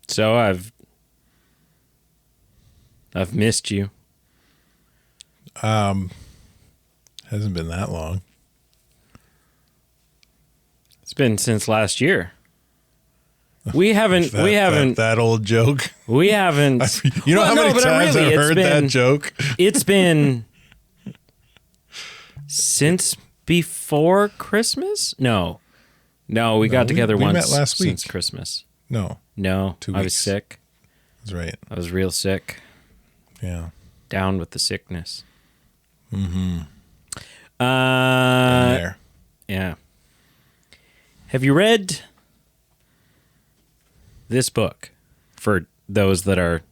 So I've missed you. Hasn't been that long. It's been since last year. We haven't. That old joke. We haven't. You know how many times I've heard that joke? It's been since before Christmas. No, we got together once. We met last week since Christmas. No, 2 weeks. I was sick. That's right. I was real sick. Yeah. Down with the sickness. Mm-hmm. There. Yeah. Have you read this book? For those that are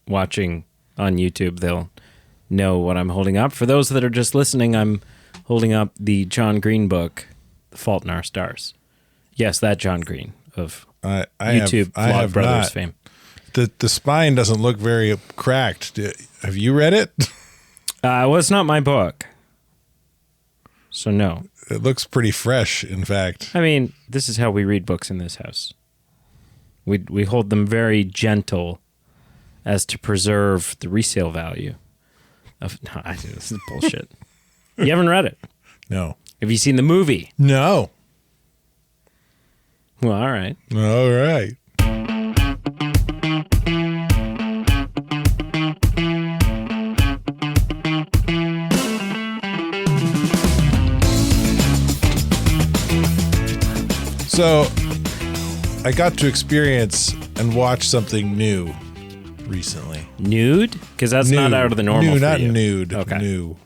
watching on YouTube, they'll know what I'm holding up. For those that are just listening, I'm holding up the John Green book, The Fault in Our Stars. Yes, that John Green of YouTube Vlog Brothers fame. The spine doesn't look very cracked. Have you read it? Well, it's not my book. So no. It looks pretty fresh, in fact. I mean, this is how we read books in this house. We hold them very gentle as to preserve the resale value of... No, this is bullshit. You haven't read it? No. Have you seen the movie? No. Well, all right. All right. So, I got to experience and watch something new recently. Nude? Because that's not out of the normal. New, for not you. nude. Okay. New,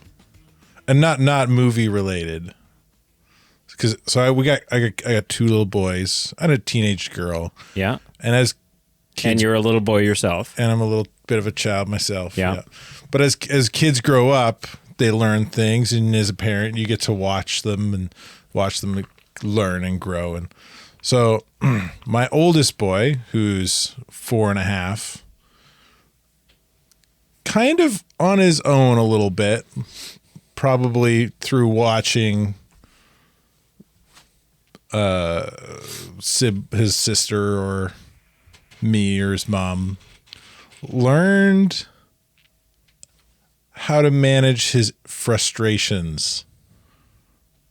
and not movie related. Because I got two little boys and a teenage girl. Yeah. And as kids, and you're a little boy yourself. And I'm a little bit of a child myself. Yeah. But as kids grow up, they learn things, and as a parent, you get to watch them learn and grow. And so my oldest boy, who's 4.5, kind of on his own a little bit, probably through watching his sister or me or his mom, learned how to manage his frustrations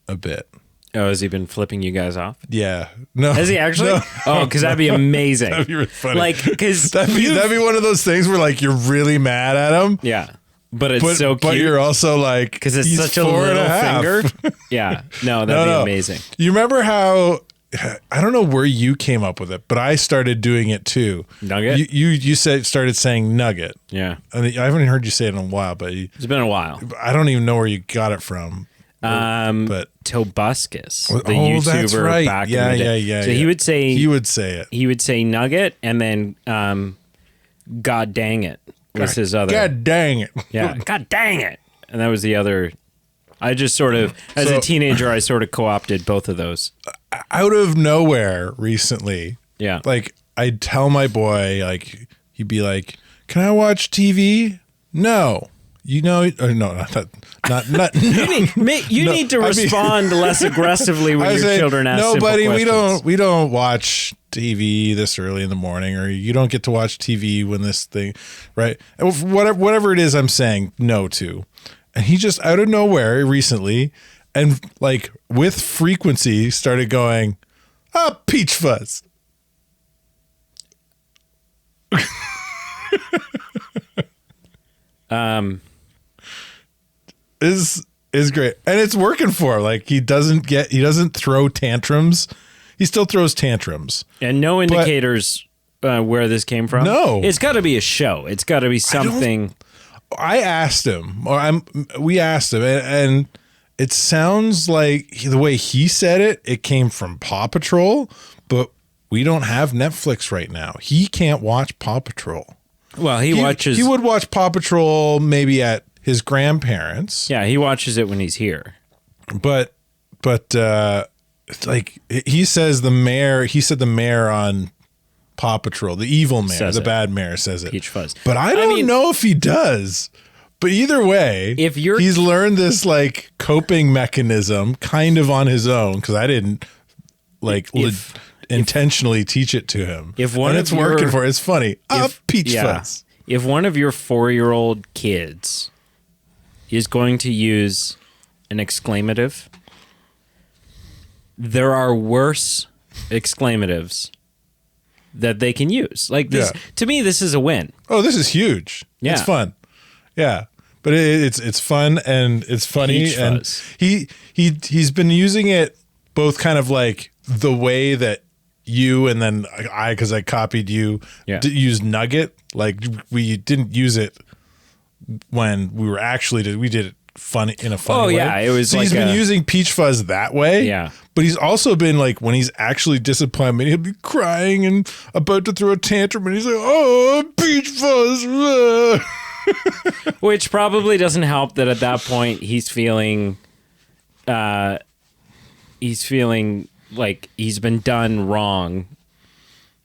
a bit. Oh, has he been flipping you guys off? Yeah. No. Has he actually? No. Oh, because that'd be amazing. That'd be really funny. Like, because that'd be one of those things where like you're really mad at him. Yeah. But it's so cute. But you're also like, because it's such a little finger. Yeah. No, that'd be amazing. You remember how, I don't know where you came up with it, but I started doing it too. Nugget? You started saying nugget. Yeah. I mean, I haven't heard you say it in a while, but it's been a while. I don't even know where you got it from. But Tobuscus, the YouTuber that's right. back in the day. Yeah. So he would say it. He would say nugget, and then God dang it was his other. God dang it. Yeah. God dang it. And that was the other. I just sort of, as a teenager, I sort of co-opted both of those. Out of nowhere recently. Yeah. Like, I'd tell my boy, like, he'd be like, "Can I watch TV?" No. You know, or no, not. You need to respond less aggressively when your children ask simple questions. No, buddy, we don't watch TV this early in the morning, or you don't get to watch TV when this thing, right? Whatever it is I'm saying no to. And he just out of nowhere recently, and like with frequency, started going, peach fuzz. Is great, and it's working for him. Like he doesn't throw tantrums. He still throws tantrums, and no indicators where this came from. No, it's got to be a show. It's got to be something. I asked him, we asked him, and it sounds like the way he said it, it came from Paw Patrol, but we don't have Netflix right now. He can't watch Paw Patrol. Well, he watches. He would watch Paw Patrol maybe at his grandparents'. Yeah, he watches it when he's here. But like he says, the mayor. He said the mayor on Paw Patrol, the evil mayor, the bad mayor, says it. Peach fuzz. But I don't know if he does. But either way, he's learned this like coping mechanism kind of on his own, because I didn't like intentionally teach it to him. If one and of it's working your- for it. It's funny. Peach fuzz. If one of your 4-year-old kids is going to use an exclamative, there are worse exclamatives that they can use. Like this, to me, this is a win. Oh, this is huge. Yeah. It's fun. Yeah. But it's fun and it's funny. Peach and fuzz. he's been using it both kind of like the way that you and then because I copied you, use nugget. Like we didn't use it when we were actually we did it funny in a funny way. Oh yeah, it was. So like he's been using peach fuzz that way. Yeah. But he's also been like when he's actually disappointed, he'll be crying and about to throw a tantrum, and he's like, "Oh, peach fuzz." Which probably doesn't help that at that point he's feeling like he's been done wrong,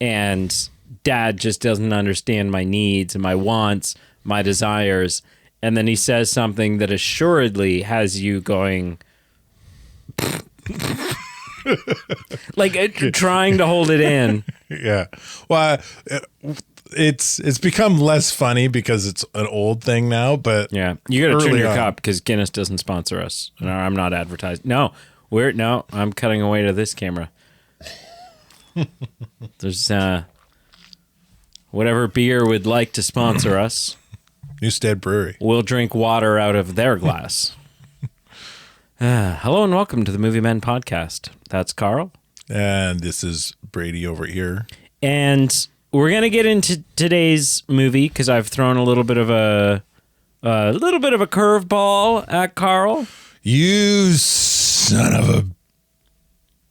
and dad just doesn't understand my needs and my wants, my desires. And then he says something that assuredly has you going like trying to hold it in. Yeah. Well, it's become less funny because it's an old thing now, but yeah, you got to turn your on. cup because Guinness doesn't sponsor us. No, I'm not advertising. No, I'm cutting away to this camera. There's whatever beer would like to sponsor us. Newstead Brewery. We'll drink water out of their glass. Hello and welcome to the Movie Men podcast. That's Carl. And this is Brady over here. And we're going to get into today's movie because I've thrown a little bit of a curveball at Carl. You son of a...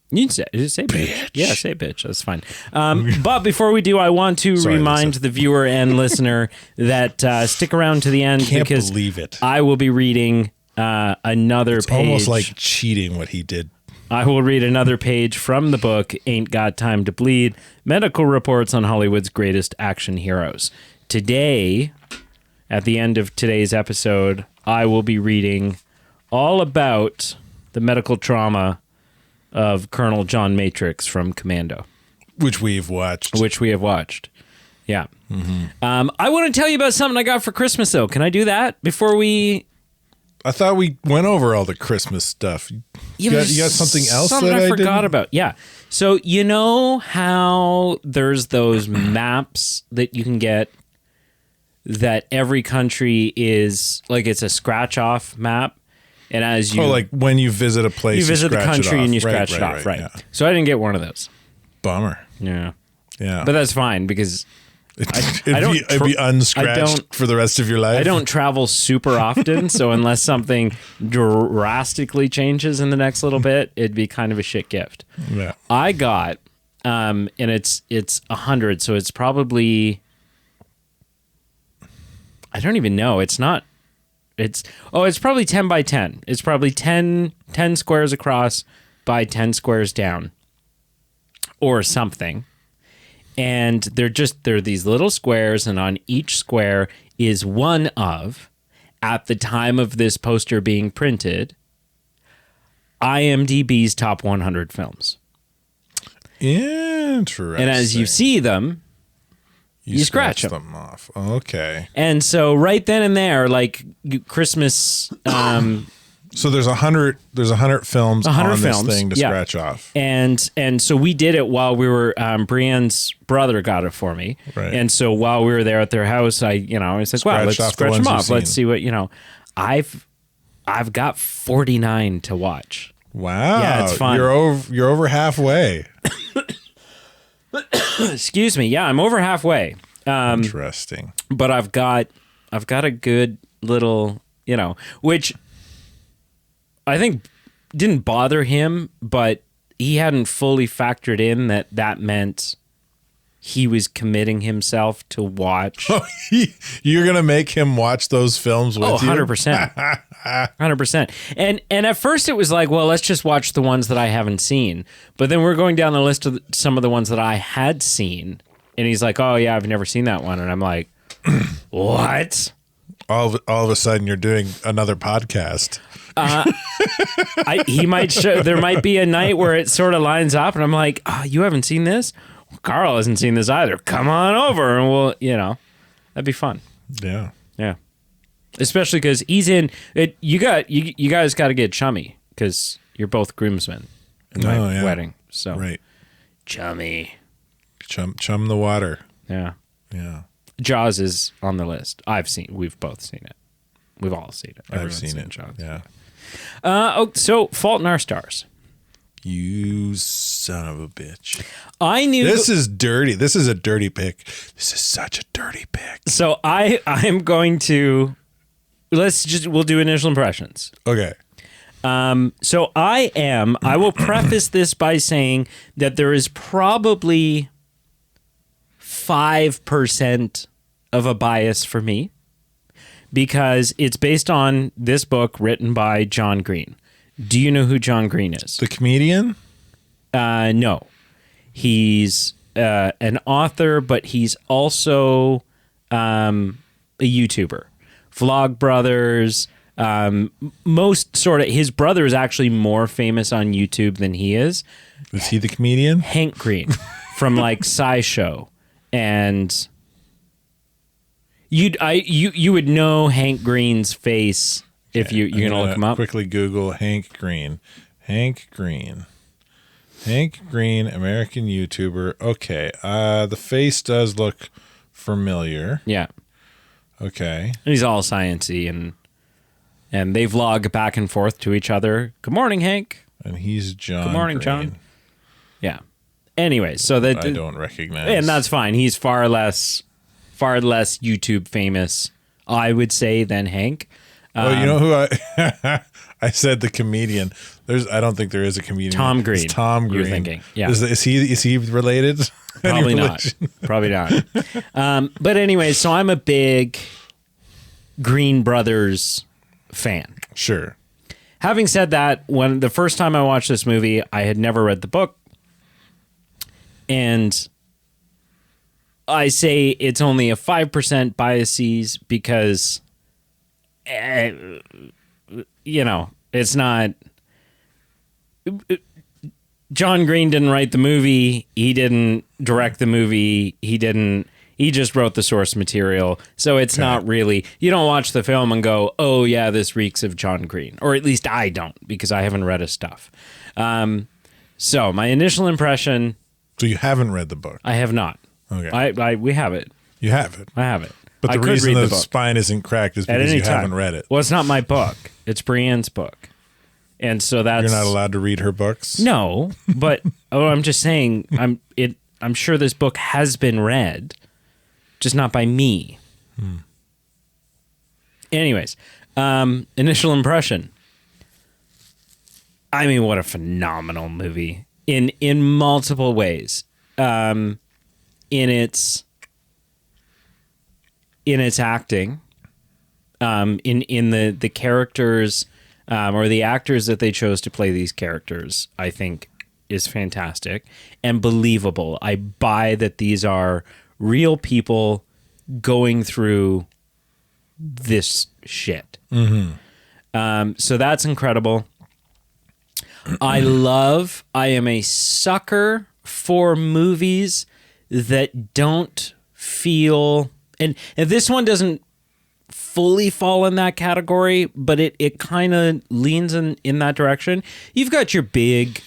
You can say bitch. Yeah, say bitch. That's fine. But before we do, I want to remind the viewer and listener that stick around to the end because believe it. I will be reading another page. Almost like cheating what he did. I will read another page from the book, Ain't Got Time to Bleed, Medical Reports on Hollywood's Greatest Action Heroes. Today, at the end of today's episode, I will be reading all about the medical trauma of Colonel John Matrix from Commando. Which we have watched. Yeah. Mm-hmm. I want to tell you about something I got for Christmas, though. Can I do that before we... I thought we went over all the Christmas stuff. You got something else something that I forgot didn't? about. Yeah. So you know how there's those maps that you can get that every country is like it's a scratch off map, and as you like when you visit a place, you visit the country and you scratch it off, right? Yeah. So I didn't get one of those. Bummer. Yeah. Yeah. But that's fine because it'd be unscratched for the rest of your life. I don't travel super often, so unless something drastically changes in the next little bit, it'd be kind of a shit gift. Yeah. I got, and it's 100, so it's probably, I don't even know. It's probably 10 by 10. It's probably 10 squares across by 10 squares down or something. And they're these little squares, and on each square is one of, at the time of this poster being printed, IMDb's top 100 films. Interesting. And as you see them, you scratch them off. Okay. And so right then and there, like Christmas... So there's 100 films 100 on films, this thing to scratch off. And so we did it while we were Brienne's brother got it for me. Right. And so while we were there at their house, I was like, wow, let's scratch them off. Let's see what, I've got 49 to watch. Wow. Yeah, it's fun. You're over halfway. Excuse me. Yeah, I'm over halfway. Interesting. But I've got a good little, which I think didn't bother him, but he hadn't fully factored in that meant he was committing himself to watch. You're going to make him watch those films with you? 100%. 100%. And at first it was like, well, let's just watch the ones that I haven't seen. But then we're going down the list of some of the ones that I had seen. And he's like, oh, yeah, I've never seen that one. And I'm like, what? All of a sudden, you're doing another podcast. He might show. There might be a night where it sort of lines up, and I'm like, "Oh, you haven't seen this? Well, Carl hasn't seen this either. Come on over, and we'll, that'd be fun." Yeah. Yeah, especially because he's in it. You guys got to get chummy because you're both groomsmen in my wedding. So right, chummy, chum the water. Yeah, yeah. Jaws is on the list. We've both seen it. We've all seen it. I've seen it. Jaws. Yeah. So Fault in Our Stars. You son of a bitch. I knew this is dirty. This is a dirty pick. This is such a dirty pick. So I'm going to we'll do initial impressions. Okay. So I will preface this by saying that there is probably 5% of a bias for me because it's based on this book written by John Green. Do you know who John Green is? The comedian? No. He's an author, but he's also a YouTuber. Vlog Brothers. Most sort of his brother is actually more famous on YouTube than he is. Is he the comedian? Hank Green from like SciShow. And you would know Hank Green's face if you're gonna look him up. Quickly Google Hank Green. Hank Green, American YouTuber. Okay, the face does look familiar. Yeah. Okay. And he's all sciencey and they vlog back and forth to each other. Good morning, Hank. And he's John. Good morning, Green. John. Yeah. Anyway, so that I don't recognize. And that's fine. He's far less YouTube famous, I would say, than Hank. Well, you know who I said the comedian. I don't think there is a comedian. Tom Green. It's Tom Green. You're thinking. Yeah. Is he related? Probably not. Probably not. But anyway, so I'm a big Green Brothers fan. Sure. Having said that, when the first time I watched this movie, I had never read the book. And I say it's only a 5% biases because, it's not. John Green didn't write the movie. He didn't direct the movie. He just wrote the source material. So it's not really, you don't watch the film and go, oh yeah, this reeks of John Green. Or at least I don't because I haven't read his stuff. So my initial impression. So you haven't read the book? I have not. Okay. We have it. You have it? I have it. But the reason the spine isn't cracked is because you haven't read it. Well, it's not my book. It's Brienne's book. And so that's... You're not allowed to read her books? No, but I'm just saying, I'm sure this book has been read, just not by me. Anyways, initial impression. I mean, what a phenomenal movie in multiple ways. In its acting, in the characters, or the actors that they chose to play these characters, I think is fantastic and believable. I buy that these are real people going through this shit. So that's incredible. I am a sucker for movies that don't feel, and this one doesn't fully fall in that category, but it kind of leans in that direction. You've got your big,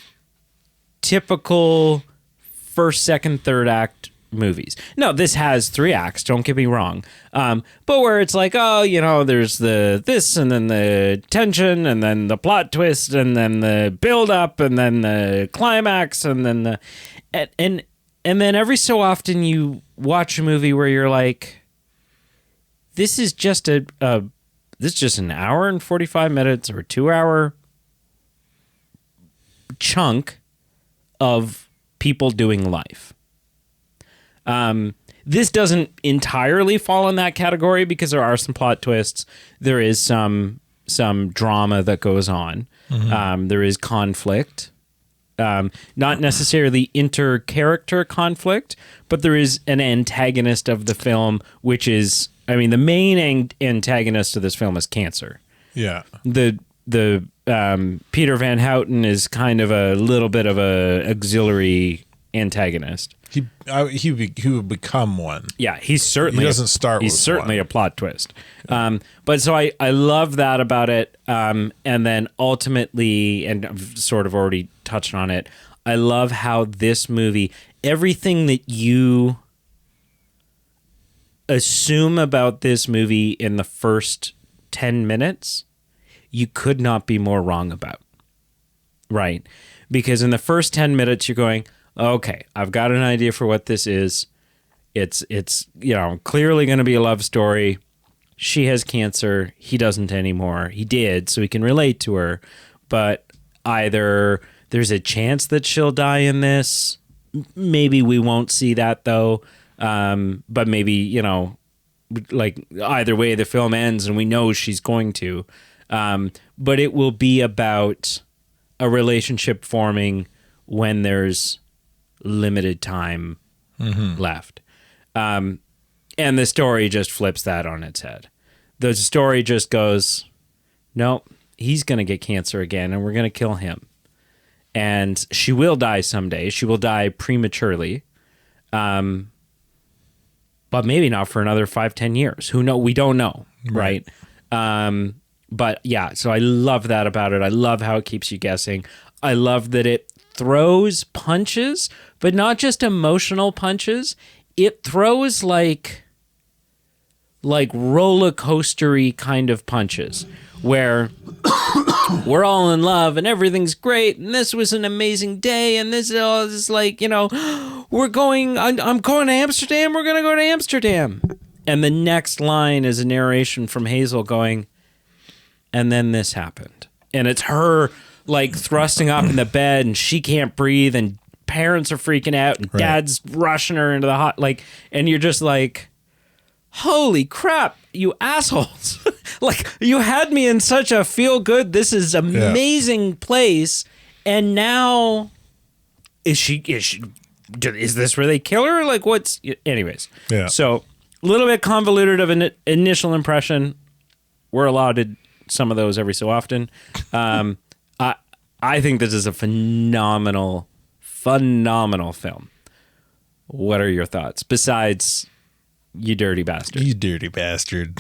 typical first, second, third act movies. No, this has 3 acts, don't get me wrong. But where it's like, there's this and then the tension and then the plot twist and then the build up and then the climax and then and then every so often you watch a movie where you're like, this is just an hour and 45 minutes or 2-hour chunk of people doing life. This doesn't entirely fall in that category because there are some plot twists. There is some drama that goes on. There is conflict. Not necessarily inter-character conflict, but there is an antagonist of the film, which is I mean, the main antagonist of this film is cancer. Yeah. The Peter Van Houten is kind of a little bit of a auxiliary antagonist. He would become one. Yeah, he doesn't start. He's certainly a plot twist. But so I love that about it. And then ultimately, and I've sort of already touched on it, I love how this movie, everything that you assume about this movie in the first 10 minutes, you could not be more wrong about. Right? Because in the first 10 minutes, you're going, okay, I've got an idea for what this is. It's clearly going to be a love story. She has cancer. He doesn't anymore. He did, so he can relate to her. But either there's a chance that she'll die in this. Maybe we won't see that, though. But maybe, like either way, the film ends and we know she's going to. But it will be about a relationship forming when there's limited time left. And the story just flips that on its head. The story just goes, no, he's going to get cancer again and we're going to kill him. And she will die someday. She will die prematurely. But maybe not for another 5-10 years. Who know? We don't know. Right. But yeah, so I love that about it. I love how it keeps you guessing. I love that it throws punches, but not just emotional punches. It throws like roller coastery kind of punches where we're all in love and everything's great and this was an amazing day and this is like, I'm going to Amsterdam, we're going to go to Amsterdam. And the next line is a narration from Hazel going, and then this happened. And it's her like thrusting up in the bed and she can't breathe and parents are freaking out and dad's rushing her into the and you're just like, holy crap, you assholes. Like, you had me in such a feel good, this is amazing place. And now is this where they kill her? Like, anyways. Yeah. So a little bit convoluted of an initial impression. We're allotted some of those every so often. I think this is a phenomenal film. What are your thoughts? Besides, you dirty bastard. You dirty bastard.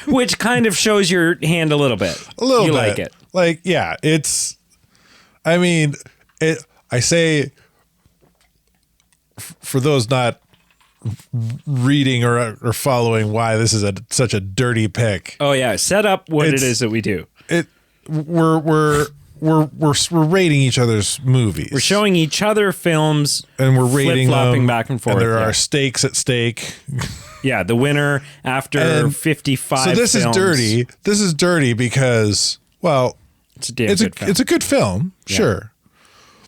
Which kind of shows your hand a little bit. A little bit. You like it. Like, yeah, I say, for those not reading or following why this is such a dirty pick. Oh yeah, set up what it is that we do. We're rating each other's movies. We're showing each other films, and we're rating flip-flopping them, back and forth. And there are stakes at stake. Yeah, the winner after 55. So this films. is dirty. This is dirty because, well, it's a good film. It's a good film, sure.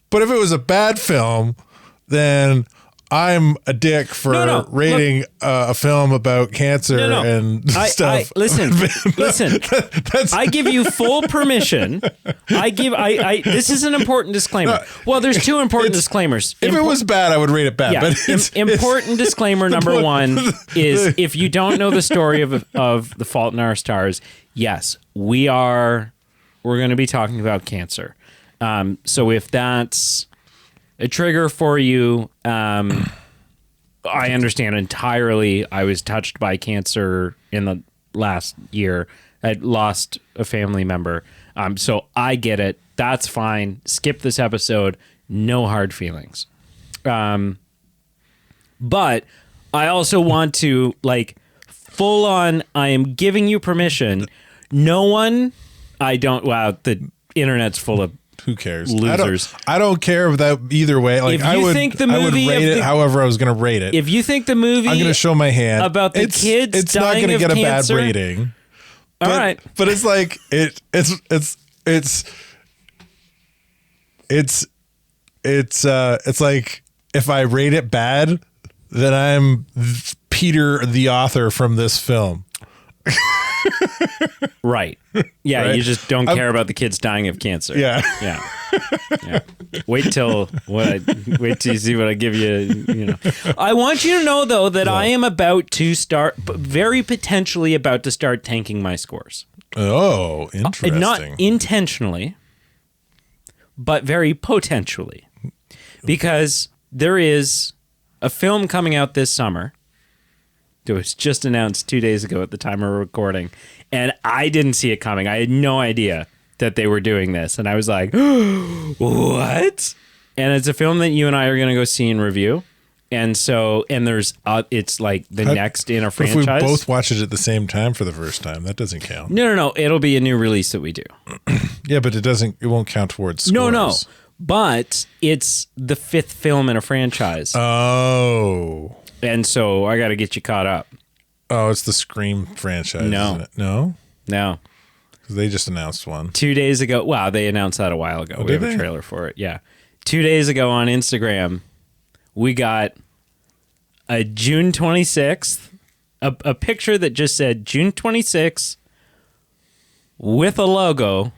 But if it was a bad film, then I'm a dick for rating a film about cancer and stuff. Listen. I give you full permission. This is an important disclaimer. Well, there's two important disclaimers. If it was bad, I would rate it bad. Yeah, but important disclaimer number one is if you don't know the story of The Fault in Our Stars, yes, we're going to be talking about cancer. So if that's a trigger for you, I understand entirely. I was touched by cancer in the last year. I lost a family member. So I get it. That's fine. Skip this episode. No hard feelings. But I also want to, full on, I am giving you permission. The internet's full of who cares? Losers. I don't care that either way. I would rate it however I was going to rate it. If you think the movie, I'm going to show my hand about the kids it's dying not going to get cancer, a bad rating. All right, but it's like it's like if I rate it bad, then I'm Peter, the author from this film. Right. Yeah, right? you just don't care about the kids dying of cancer. Yeah. Yeah. Yeah. Wait till you see what I give you. You know, I want you to know though that I am about to start, very potentially about to start tanking my scores. Oh, interesting. Not intentionally, but very potentially, because there is a film coming out this summer. It was just announced 2 days ago at the time of recording, and I didn't see it coming. I had no idea that they were doing this, and I was like, what? And it's a film that you and I are going to go see and review. And so, and there's, it's like the next in a franchise. If we both watch it at the same time for the first time, that doesn't count. No. It'll be a new release that we do. Yeah, but it won't count towards scores. No. But it's the 5th film in a franchise. Oh. And so I got to get you caught up. Oh, it's the Scream franchise, No. isn't it? No? No. Because they just announced one. 2 days ago. Wow, they announced that a while ago. We have a trailer for it. Yeah. 2 days ago on Instagram, we got a June 26th, a picture that just said June 26th with a logo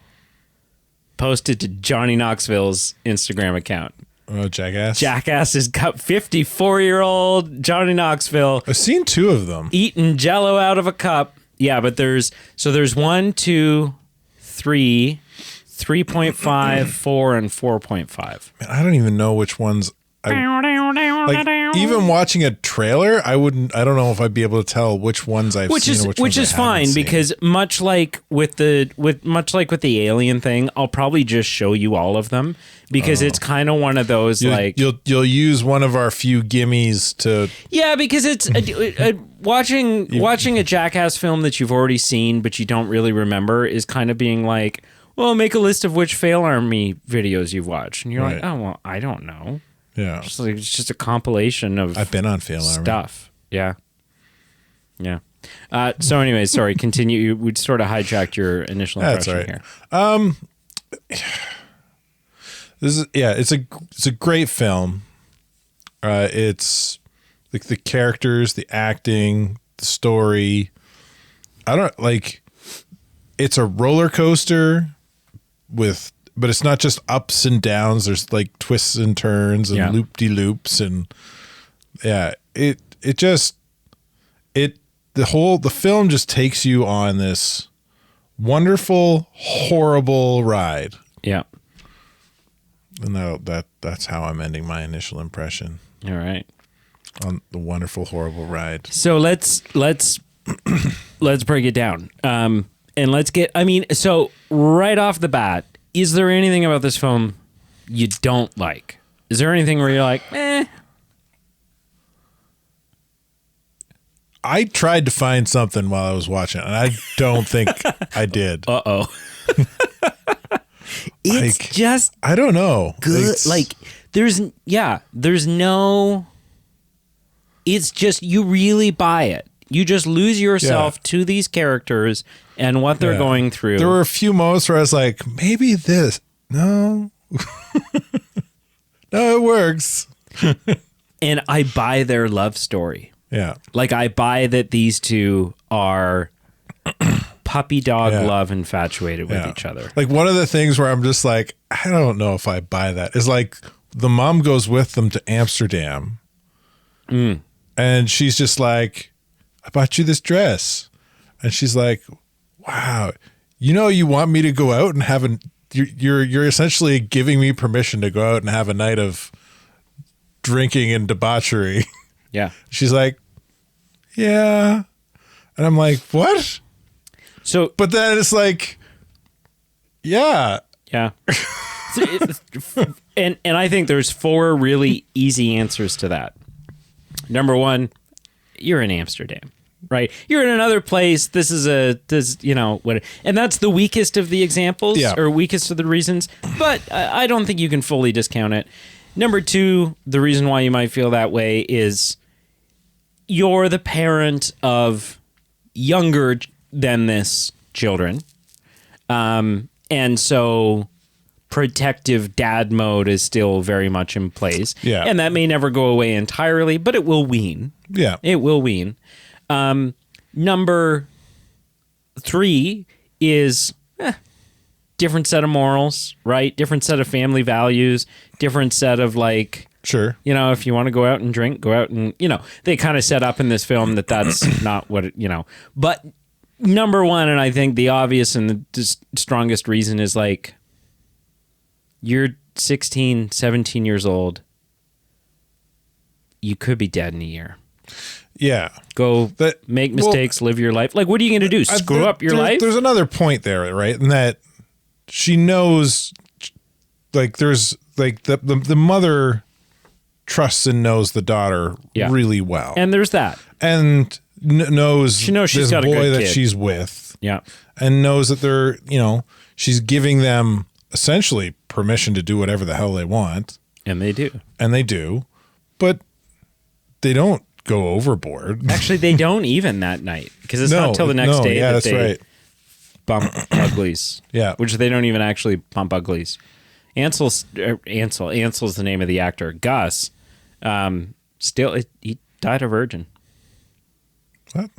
posted to Johnny Knoxville's Instagram account. Oh, Jackass? Jackass has got 54-year-old Johnny Knoxville. I've seen 2 of them. Eating Jell-O out of a cup. Yeah, but there's 1, 2, 3, 3.5, 4, and 4.5. Man, I don't even know which ones. Even watching a trailer, I don't know if I'd be able to tell which ones I've seen. Which is fine because much like with the Alien thing, I'll probably just show you all of them because it's kind of one of those you'll use one of our few gimmies to because it's watching a Jackass film that you've already seen but you don't really remember is kind of being like, well, make a list of which Fail Army videos you've watched, and you're like, oh well, I don't know. Yeah, it's just a compilation of I've been on Fail Army stuff. Yeah. So, anyways, sorry. Continue. We'd sort of hijacked your initial impression here. It's a great film. It's like the characters, the acting, the story. It's a roller coaster but it's not just ups and downs. There's like twists and turns and loop-de-loops and the film just takes you on this wonderful, horrible ride. Yeah. And that's how I'm ending my initial impression. All right. On the wonderful, horrible ride. So let's break it down. And so right off the bat, is there anything about this film you don't like? Is there anything where you're like, eh? I tried to find something while I was watching, and I don't think I did. Uh-oh. It's just I don't know. Good. There's no, it's just, you really buy it. You just lose yourself to these characters and what they're going through. There were a few moments where I was like, maybe this. No. No, it works. And I buy their love story. Yeah. Like, I buy that these two are puppy dog love infatuated with each other. Like, one of the things where I'm just like, I don't know if I buy that is like the mom goes with them to Amsterdam. And she's just like, I bought you this dress. And she's like, wow, you want me to go out and have you're essentially giving me permission to go out and have a night of drinking and debauchery. Yeah. She's like, yeah. And I'm like, what? So, but then it's like, yeah. Yeah. And I think there's 4 really easy answers to that. Number 1, you're in Amsterdam, right? You're in another place. And that's the weakest of the examples or weakest of the reasons, but I don't think you can fully discount it. Number 2, the reason why you might feel that way is you're the parent of younger than this children. And so protective dad mode is still very much in place. Yeah. And that may never go away entirely, but it will wean. Yeah. It will wean. Number 3 is different set of morals, right? Different set of family values, different set of like, Sure. you know, if you want to go out and drink, go out and, you know, they kind of set up in this film that that's not what, you know. But number one, and I think the obvious and the strongest reason is like, you're 16, 17 years old. You could be dead in a year. Yeah. Go make mistakes, live your life. Like, what are you going to do? Screw up your life? There's another point there, right? In that she knows, like, there's, like, the mother trusts and knows the daughter really well. And there's that. And knows she's this got boy a good that kid. she's with. Yeah. And knows that they're, you know, she's giving them essentially permission to do whatever the hell they want. And they do. And they do. But they don't go overboard. Actually, they don't even that night. Because it's not until the next day that they bump uglies. Yeah. Which they don't even actually bump uglies. Ansel's the name of the actor. Gus, he died a virgin. What?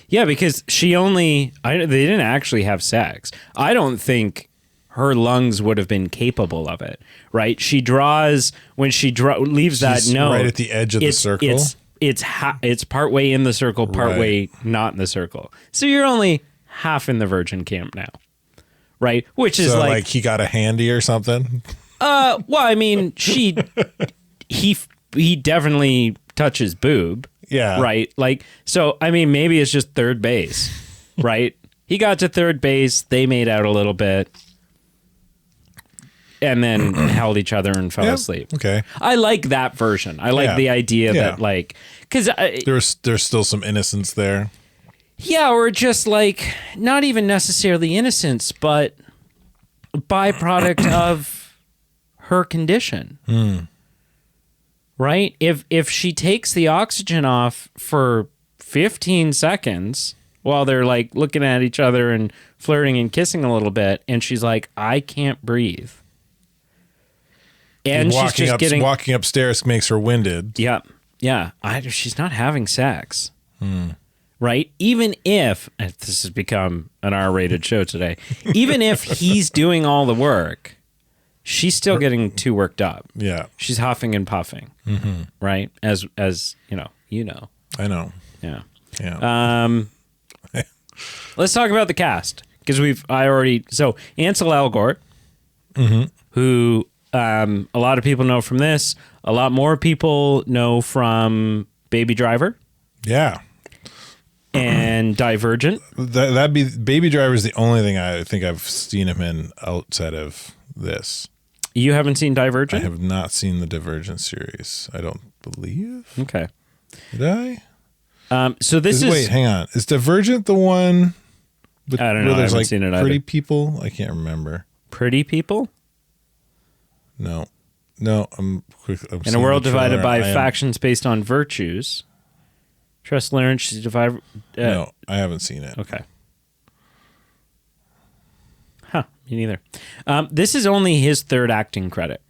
Yeah, because they didn't actually have sex. I don't think her lungs would have been capable of it, right? She draws, when she leaves that note. Right at the edge of the circle. It's partway in the circle, partway not in the circle. So you're only half in the virgin camp now, right? Which is like he got a handy or something. Well, I mean, he definitely touches boob. Yeah. Right. Like, so, I mean, maybe it's just third base, right? He got to third base. They made out a little bit and then held each other and fell asleep. Okay. I like that version. I like the idea that, like, because there's still some innocence there. Yeah. Or just like, not even necessarily innocence, but a byproduct of her condition. Right? If she takes the oxygen off for 15 seconds while they're like looking at each other and flirting and kissing a little bit, and she's like, I can't breathe. And she's just walking upstairs makes her winded. Yeah. Yeah. She's not having sex. Right? Even if this has become an R-rated show today, even if he's doing all the work, she's still getting too worked up. Yeah. She's huffing and puffing. Right? As you know. I know. Yeah. Yeah. Let's talk about the cast. Because Ansel Elgort, who a lot of people know from this, a lot more people know from Baby Driver. Yeah. And Divergent. That'd be Baby Driver is the only thing I think I've seen him in outside of this. You haven't seen Divergent? I have not seen the Divergent series. I don't believe. Okay. Did I? So wait, hang on. Is Divergent the one with, I don't know. where there's I haven't like seen it pretty either. people? I can't remember. Pretty people? No, I'm in a world divided by factions based on virtues. Trust learn. She's divided. No, I haven't seen it. Okay. Huh. Me neither. This is only his third acting credit.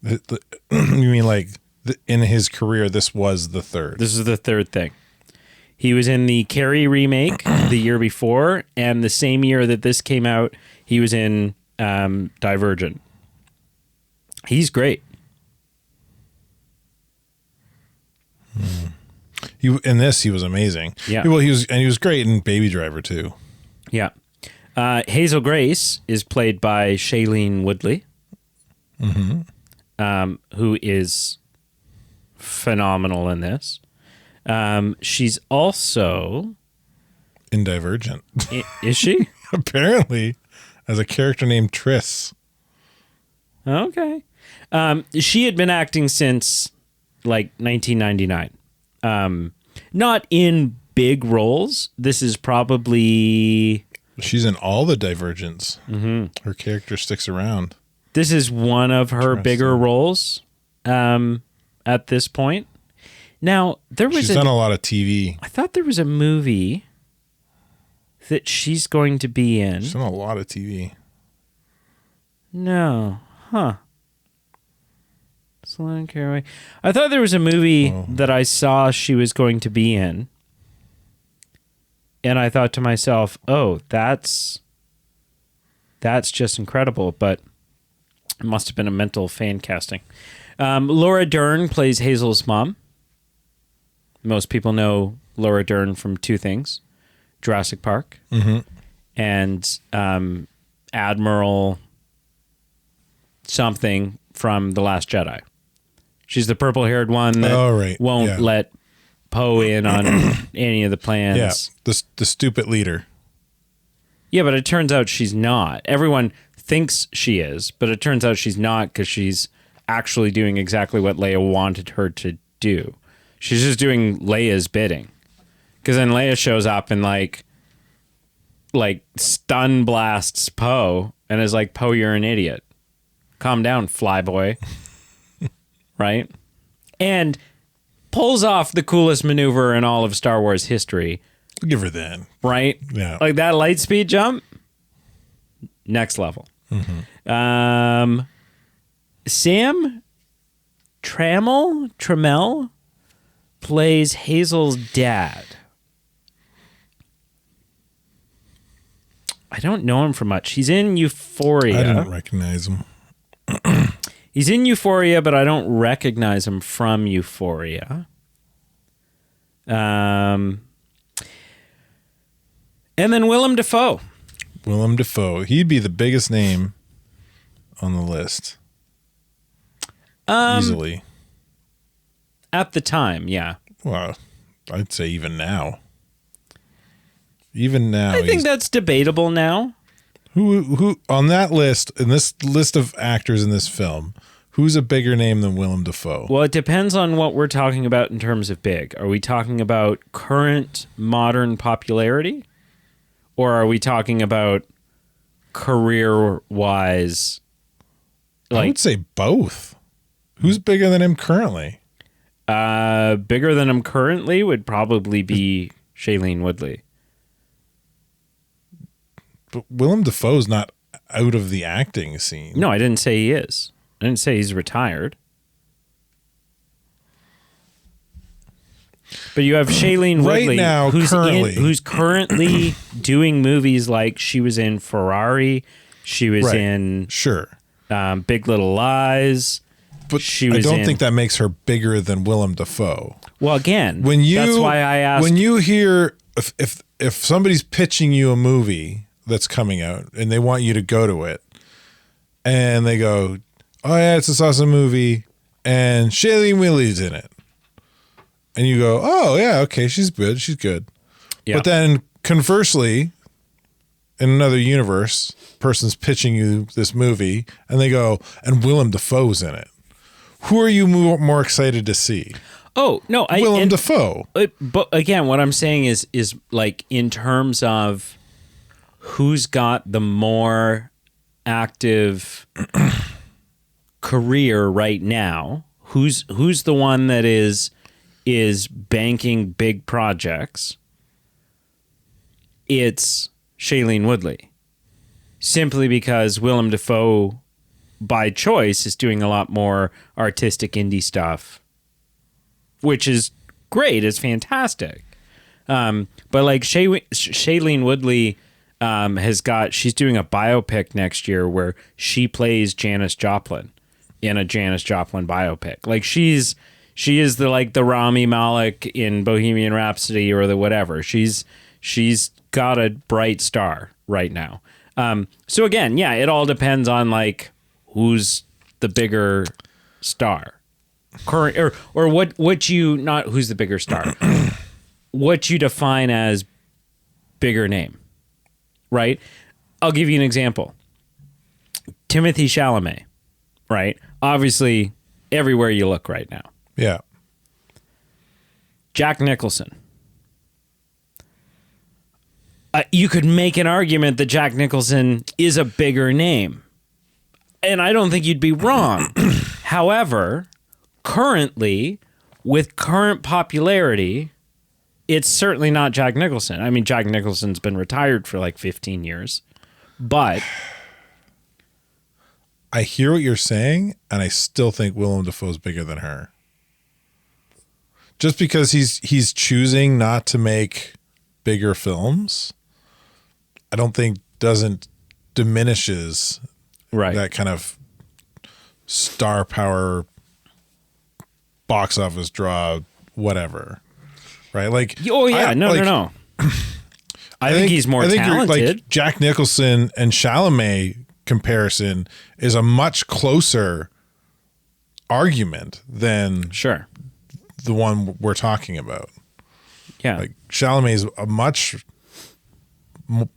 You mean like in his career, this was the third? This is the third thing. He was in the Carrie remake the year before, and the same year that this came out, he was in Divergent. He's great. In this, he was amazing. Yeah. Well, he was great in Baby Driver too. Yeah. Hazel Grace is played by Shailene Woodley, who is phenomenal in this. She's also in Divergent. Is she? Apparently, as a character named Triss. Okay. She had been acting since like 1999. Not in big roles. This is probably... She's in all the Divergents. Her character sticks around. This is one of her bigger roles at this point. Now, she's done a lot of TV. I thought there was a movie that she's going to be in. She's done a lot of TV. No. Huh. Sloan Caraway. I thought there was a movie that I saw she was going to be in. And I thought to myself, oh, that's just incredible, but it must have been a mental fan casting. Laura Dern plays Hazel's mom. Most people know Laura Dern from two things, Jurassic Park and Admiral something from The Last Jedi. She's the purple-haired one that won't let Poe in on any of the plans. Yeah, the stupid leader. Yeah, but it turns out she's not. Everyone thinks she is, but it turns out she's not because she's actually doing exactly what Leia wanted her to do. She's just doing Leia's bidding. Because then Leia shows up and like stun blasts Poe and is like, Poe, you're an idiot. Calm down, flyboy. Right? And pulls off the coolest maneuver in all of Star Wars history. Give her that. Right? Yeah. Like that light speed jump, next level. Sam Trammell plays Hazel's dad. I don't know him from much. He's in Euphoria. I didn't recognize him. He's in Euphoria, but I don't recognize him from Euphoria. And then Willem Dafoe. Willem Dafoe. He'd be the biggest name on the list. Easily. At the time, yeah. Well, I'd say even now. Even now. I think that's debatable now. Who on that list, in this list of actors in this film, who's a bigger name than Willem Dafoe? Well, it depends on what we're talking about in terms of big. Are we talking about current modern popularity? Or are we talking about career-wise? I would say both. Who's bigger than him currently? Bigger than him currently would probably be Shailene Woodley. But Willem Dafoe's not out of the acting scene. No, I didn't say he is. I didn't say he's retired. But you have Shailene Woodley, right now, who's currently doing movies like she was in Ferrari, she was in Big Little Lies. But I don't think that makes her bigger than Willem Dafoe. Well, again, that's why I asked. When you hear if somebody's pitching you a movie that's coming out and they want you to go to it, and they go, "Oh yeah, it's this awesome movie, and Shailene Woodley's in it," and you go, "Oh yeah, okay, she's good." Yeah. But then conversely, in another universe, person's pitching you this movie, and they go, "And Willem Dafoe's in it." Who are you more excited to see? Oh no, Willem Dafoe. But again, what I'm saying is like in terms of who's got the more active career right now, who's the one that is banking big projects. It's Shailene Woodley, simply because Willem Dafoe, by choice, is doing a lot more artistic indie stuff, which is great. It's fantastic. But like Shailene Woodley she's doing a biopic next year where she plays Janis Joplin in a Janis Joplin biopic. Like she is the Rami Malek in Bohemian Rhapsody or the whatever. She's got a bright star right now. So again, yeah, it all depends on like who's the bigger star, current or what you not who's the bigger star, what you define as bigger name, right? I'll give you an example. Timothée Chalamet, right? Obviously, everywhere you look right now. Yeah. Jack Nicholson. You could make an argument that Jack Nicholson is a bigger name. And I don't think you'd be wrong. However, currently, with current popularity, it's certainly not Jack Nicholson. I mean, Jack Nicholson's been retired for like 15 years. But I hear what you're saying, and I still think Willem Dafoe's bigger than her. Just because he's choosing not to make bigger films, I don't think doesn't diminishes Right. that kind of star power, box office draw, whatever. Right? Like, Oh yeah, no. I think he's more talented. Like Jack Nicholson and Chalamet comparison is a much closer argument than Sure. the one we're talking about. Yeah. Like Chalamet is a much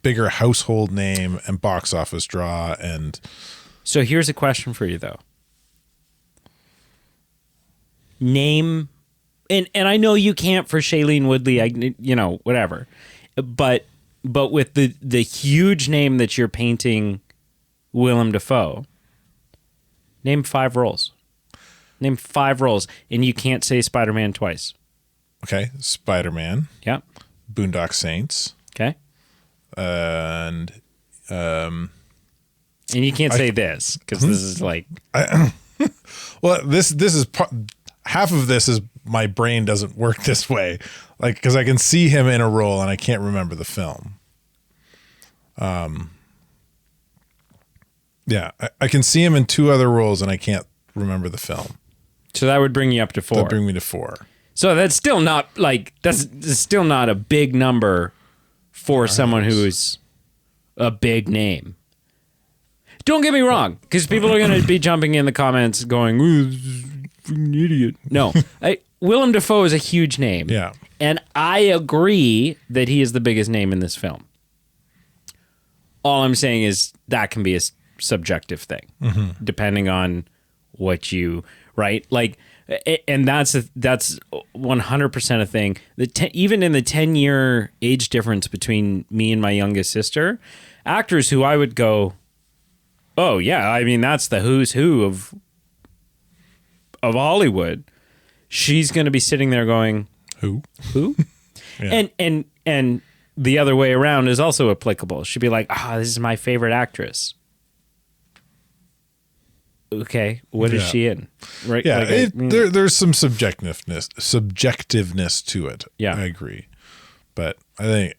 bigger household name and box office draw. And So here's a question for you though. Name, and I know you can't for Shailene Woodley, whatever. But with the huge name that you're painting Willem Dafoe, name 5 roles. Name 5 roles, and you can't say Spider-Man twice. okay, Spider-Man, Yeah. Boondock Saints, Okay. and And you can't say this because this is like well, this is half of this is my brain doesn't work this way, like because I can see him in a role and I can't remember the film. Yeah, I can see him in 2 other roles and I can't remember the film. so that would bring you up to 4. That'd bring me to 4. So that's still not like that's still not a big number for someone who's a big name. Don't get me wrong, because people are going to be jumping in the comments going, "Ooh, this is an idiot." No, Willem Dafoe is a huge name. Yeah. And I agree that he is the biggest name in this film. All I'm saying is that can be a subjective thing, depending on what you, right? Like, and that's 100% a thing. Even in the 10-year age difference between me and my youngest sister, actors who I would go, oh yeah, I mean that's the who's who of Hollywood. She's going to be sitting there going, Who? Yeah. And the other way around is also applicable. She'd be like, this is my favorite actress. Okay, what is she in? Right? Yeah, Like, there's some subjectiveness to it. Yeah. I agree. But I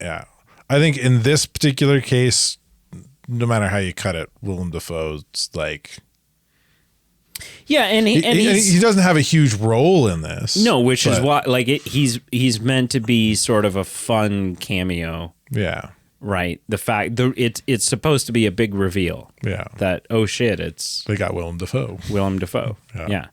think in this particular case, no matter how you cut it, Willem Dafoe's like, yeah, and he doesn't have a huge role in this. No, which is why, like, he's meant to be sort of a fun cameo. Yeah. Right. The fact it's supposed to be a big reveal. Yeah. That, oh shit, it's They got Willem Dafoe. Willem Dafoe. Yeah. Yeah.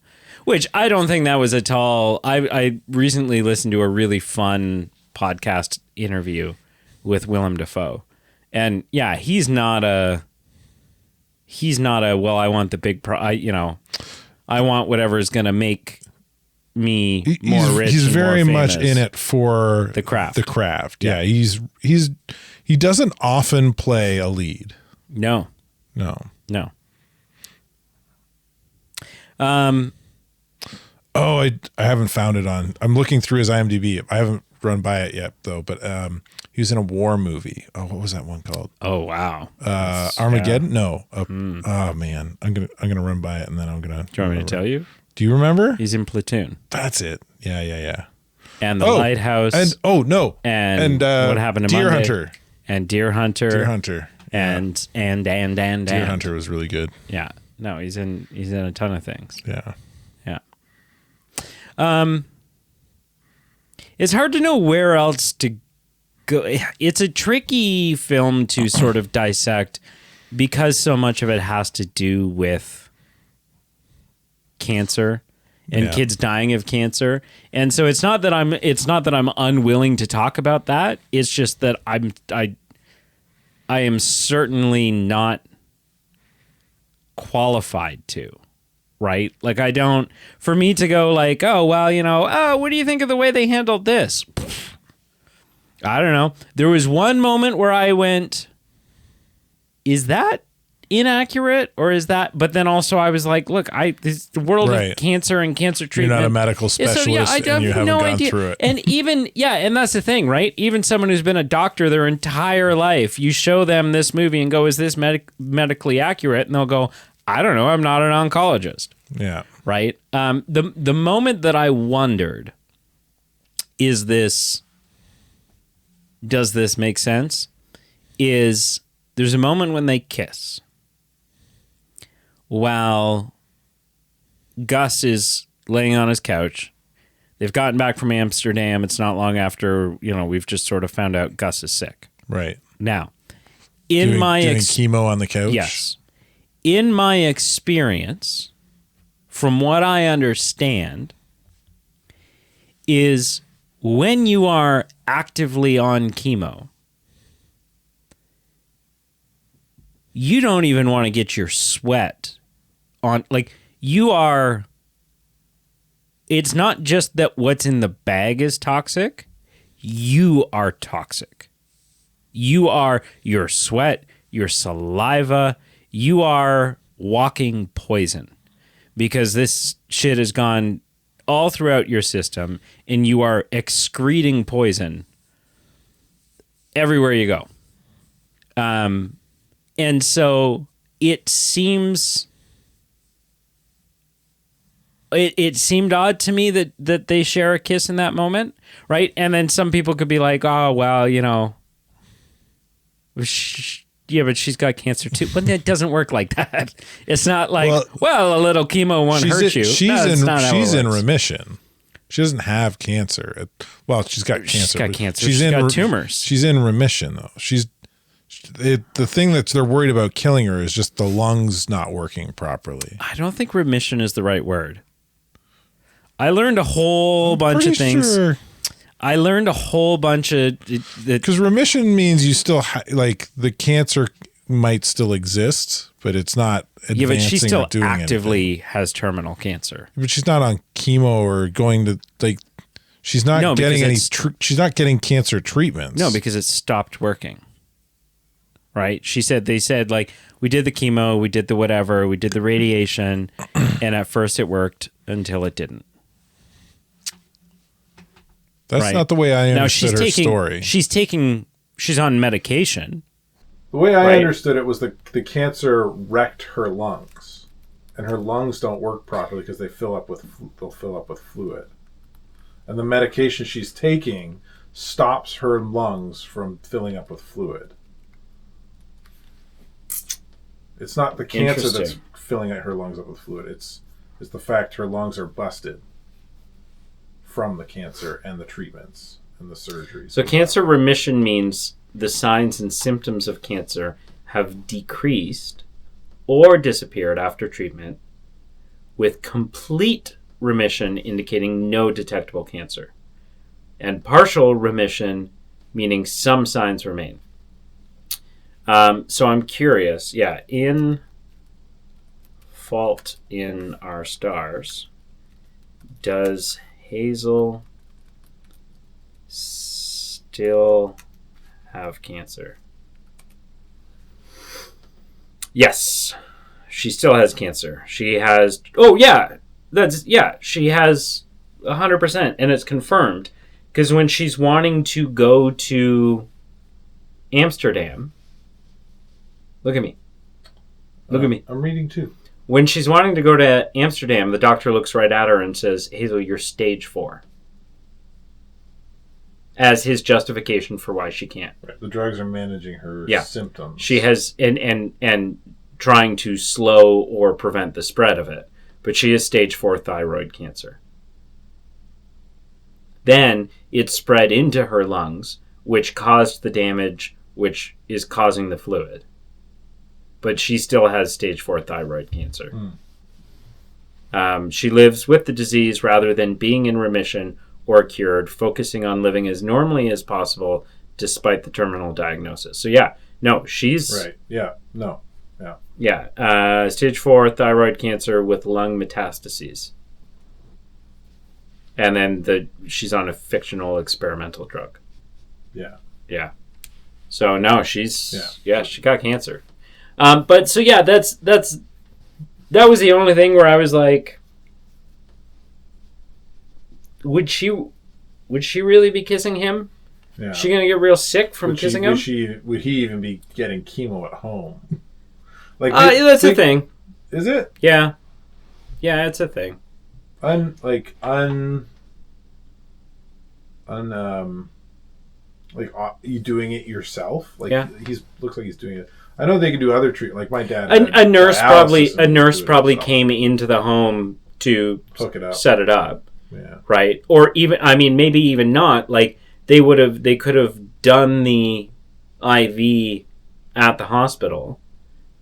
Which I don't think that was at all. I recently listened to a really fun podcast interview with Willem Dafoe. And yeah, he's not a well, I want the big I want whatever is going to make me more rich. He's and very more much famous. in it for The craft. The craft. Yeah. He doesn't often play a lead. No. No. Oh, I haven't found it on. I'm looking through his IMDb. I haven't run by it yet though, but he was in a war movie. Oh, what was that one called? Oh wow. Armageddon? No. Oh man. I'm gonna run by it and then I'm gonna. Do you want me to tell you? Do you remember? He's in Platoon. That's it. Yeah. And The Lighthouse. And And What Happened to Deer Monday. Hunter. And Deer Hunter. Deer Hunter. And Deer Hunter was really good. Yeah. No, he's in a ton of things. Yeah. Yeah. It's hard to know where else to go. It's a tricky film to sort of dissect because so much of it has to do with cancer and kids dying of cancer. And so it's not that I'm unwilling to talk about that. It's just that I am certainly not qualified to. Right? Like for me to go like, oh, well, what do you think of the way they handled this? I don't know. There was one moment where I went, is that inaccurate or is that? But then also I was like, look, the world of cancer and cancer treatment. You're not a medical specialist and you haven't gone through it. And even, and that's the thing, right? Even someone who's been a doctor their entire life, you show them this movie and go, is this medically accurate? And they'll go, I don't know. I'm not an oncologist. Yeah. Right. The moment that I wondered, is this does this make sense, is there's a moment when they kiss while Gus is laying on his couch. They've gotten back from Amsterdam. It's not long after, we've just sort of found out Gus is sick. Right. Now, doing chemo on the couch? Yes. In my experience, from what I understand, is when you are actively on chemo, you don't even want to get your sweat on. Like, you are... It's not just that what's in the bag is toxic. You are toxic. You are your sweat, your saliva. You are walking poison because this shit has gone all throughout your system and you are excreting poison everywhere you go. And so it seems... It seemed odd to me that they share a kiss in that moment, right? And then some people could be like, oh, well, yeah, but she's got cancer too. But it doesn't work like that. It's not like, well, a little chemo won't hurt you. She's in remission. She doesn't have cancer. Well, she's got cancer. She's got cancer. She's got tumors. She's in remission, though. The thing that they're worried about killing her is just the lungs not working properly. I don't think remission is the right word. I learned a whole bunch of things. Sure. I learned a whole bunch of... Because remission means you still... the cancer might still exist, but it's not advancing. Yeah, but she still or doing actively anything. has terminal cancer. But she's not on chemo or going to... she's not getting any... she's not getting cancer treatments. No, because it stopped working. Right? They said, we did the chemo, we did the whatever, we did the radiation, and at first it worked until it didn't. That's not the way I understood her story. She's on medication. The way I understood it was the cancer wrecked her lungs, and her lungs don't work properly because they'll fill up with fluid, and the medication she's taking stops her lungs from filling up with fluid. It's not the cancer that's filling her lungs up with fluid. It's the fact her lungs are busted from the cancer and the treatments and the surgeries. So cancer remission means the signs and symptoms of cancer have decreased or disappeared after treatment, with complete remission indicating no detectable cancer, and partial remission meaning some signs remain. So I'm curious, in Fault in Our Stars, does Hazel still have cancer? Yes, she still has cancer. She has... she has 100%, and it's confirmed. Because when she's wanting to go to Amsterdam... Look at me. I'm reading too. When she's wanting to go to Amsterdam, the doctor looks right at her and says, Hazel, you're stage 4. As his justification for why she can't. Right. The drugs are managing her symptoms. She has, and trying to slow or prevent the spread of it. But she has stage 4 thyroid cancer. Then it spread into her lungs, which caused the damage, which is causing the fluid. But she still has stage 4 thyroid cancer. She lives with the disease rather than being in remission or cured, focusing on living as normally as possible despite the terminal diagnosis. So she's... Right, yeah, no, yeah. Yeah, stage 4 thyroid cancer with lung metastases. And then she's on a fictional experimental drug. Yeah. Yeah. So, no, she got cancer. That was the only thing where I was like, would she really be kissing him? Yeah. Is she gonna get real sick from kissing him? Would he even be getting chemo at home? That's a thing. Is it? Yeah, it's a thing. Like you doing it yourself? Like Yeah. looks like he's doing it. I know they can do other treatment. Like my dad, A nurse probably himself. came into the home to Hook it up. set it up. Yeah. Right? Or even, I mean, maybe even not. Like they could have done the IV at the hospital,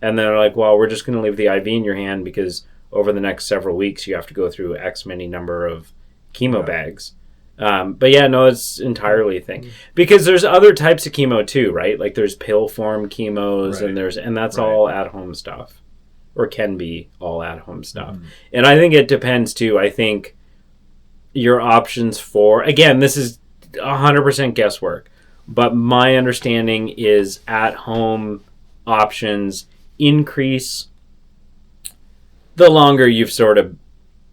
and they're like, well, we're just going to leave the IV in your hand because over the next several weeks you have to go through X many number of chemo bags. But yeah, no, it's entirely a thing because there's other types of chemo too, right? Like there's pill form chemos, and that's all at home stuff, or can be all at home stuff. And I think it depends too. I think your options for, again, this is 100% guesswork, but my understanding is at home options increase the longer you've sort of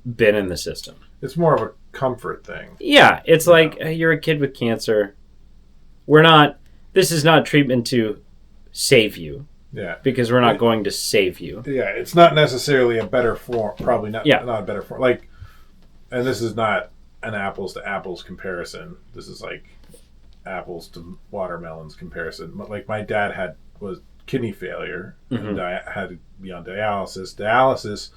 been in the system. It's more of a comfort thing. Yeah, it's like you're a kid with cancer. This is not treatment to save you. Yeah. Because we're not going to save you. Yeah, it's not necessarily a better form, probably not a better form. Like, and this is not an apples to apples comparison. This is like apples to watermelons comparison. Like my dad was kidney failure and had to be on dialysis. Dialysis,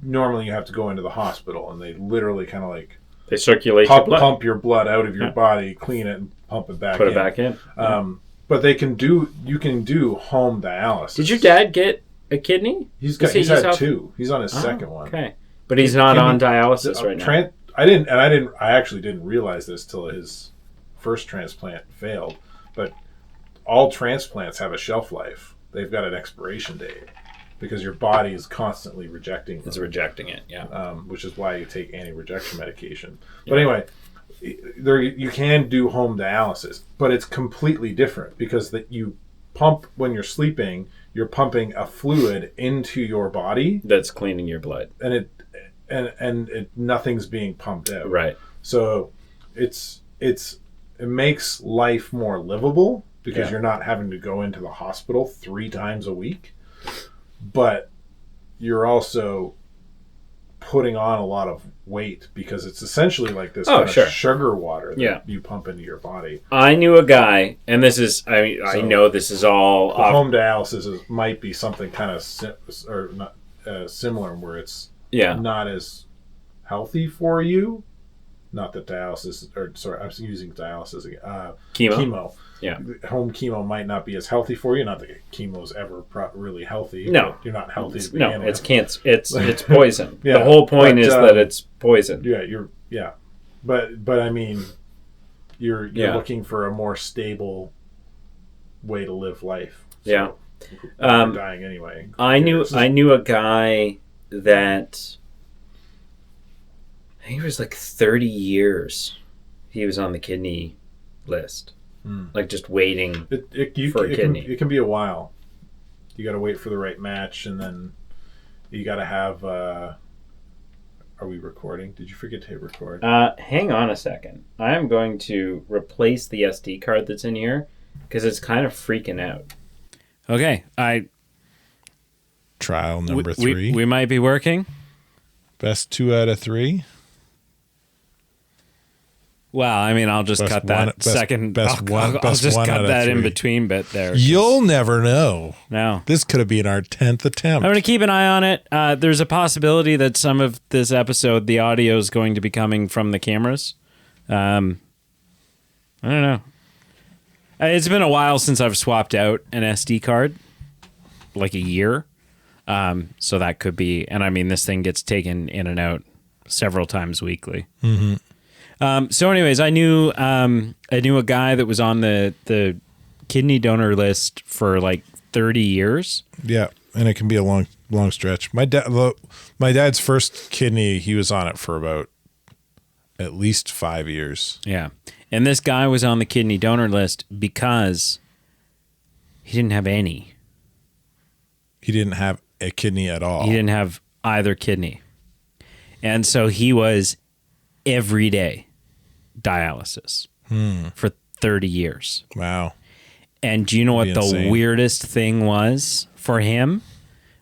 normally you have to go into the hospital and they literally kind of like they circulate pump your blood out of your body, clean it, and pump it back. Put it back in. But you can do home dialysis. Did your dad get a kidney? He's had two. He's on his second one. Okay, but he's not on dialysis right now. I actually didn't realize this till his first transplant failed. But all transplants have a shelf life. They've got an expiration date because your body is constantly rejecting them. It's rejecting it, yeah. Which is why you take anti-rejection medication. Yeah. But anyway, you can do home dialysis, but it's completely different because that you pump when you're sleeping. You're pumping a fluid into your body that's cleaning your blood, and nothing's being pumped out. Right. So it makes life more livable because you're not having to go into the hospital 3 times a week, but you're also putting on a lot of weight because it's essentially like this kind of sugar water that you pump into your body. I knew a guy, and this is, I know this is all... home dialysis might be something kind of similar where it's not as healthy for you. Not that dialysis, I'm using dialysis again. Chemo. Yeah. Home chemo might not be as healthy for you. Not that chemo is ever really healthy. No. You're not healthy. It's cancer. It's poison. The whole point is that it's poison. Yeah, But I mean, you're looking for a more stable way to live life. So yeah. You're dying anyway. I knew a guy that I think it was like 30 years he was on the kidney list. Like just waiting for a kidney. It can be a while. You got to wait for the right match, and then you got to have... are we recording? Did you forget to hit record? Hang on a second. I'm going to replace the SD card that's in here because it's kind of freaking out. Okay. Trial number 3. We might be working. Best 2 out of 3. Well, I mean, I'll just cut that second. I'll just cut that in between bit there. You'll never know. No. This could have been our 10th attempt. I'm going to keep an eye on it. There's a possibility that some of this episode, the audio is going to be coming from the cameras. I don't know. It's been a while since I've swapped out an SD card, like a year. So that could be, and I mean, this thing gets taken in and out several times weekly. Mm-hmm. So anyways, I knew a guy that was on the kidney donor list for like 30 years. Yeah, and it can be a long stretch. My dad's first kidney, he was on it for about at least 5 years. Yeah. And this guy was on the kidney donor list because he didn't have any. He didn't have a kidney at all. He didn't have either kidney. And so he was every day dialysis for 30 years. Wow. And do you know what the weirdest thing was for him?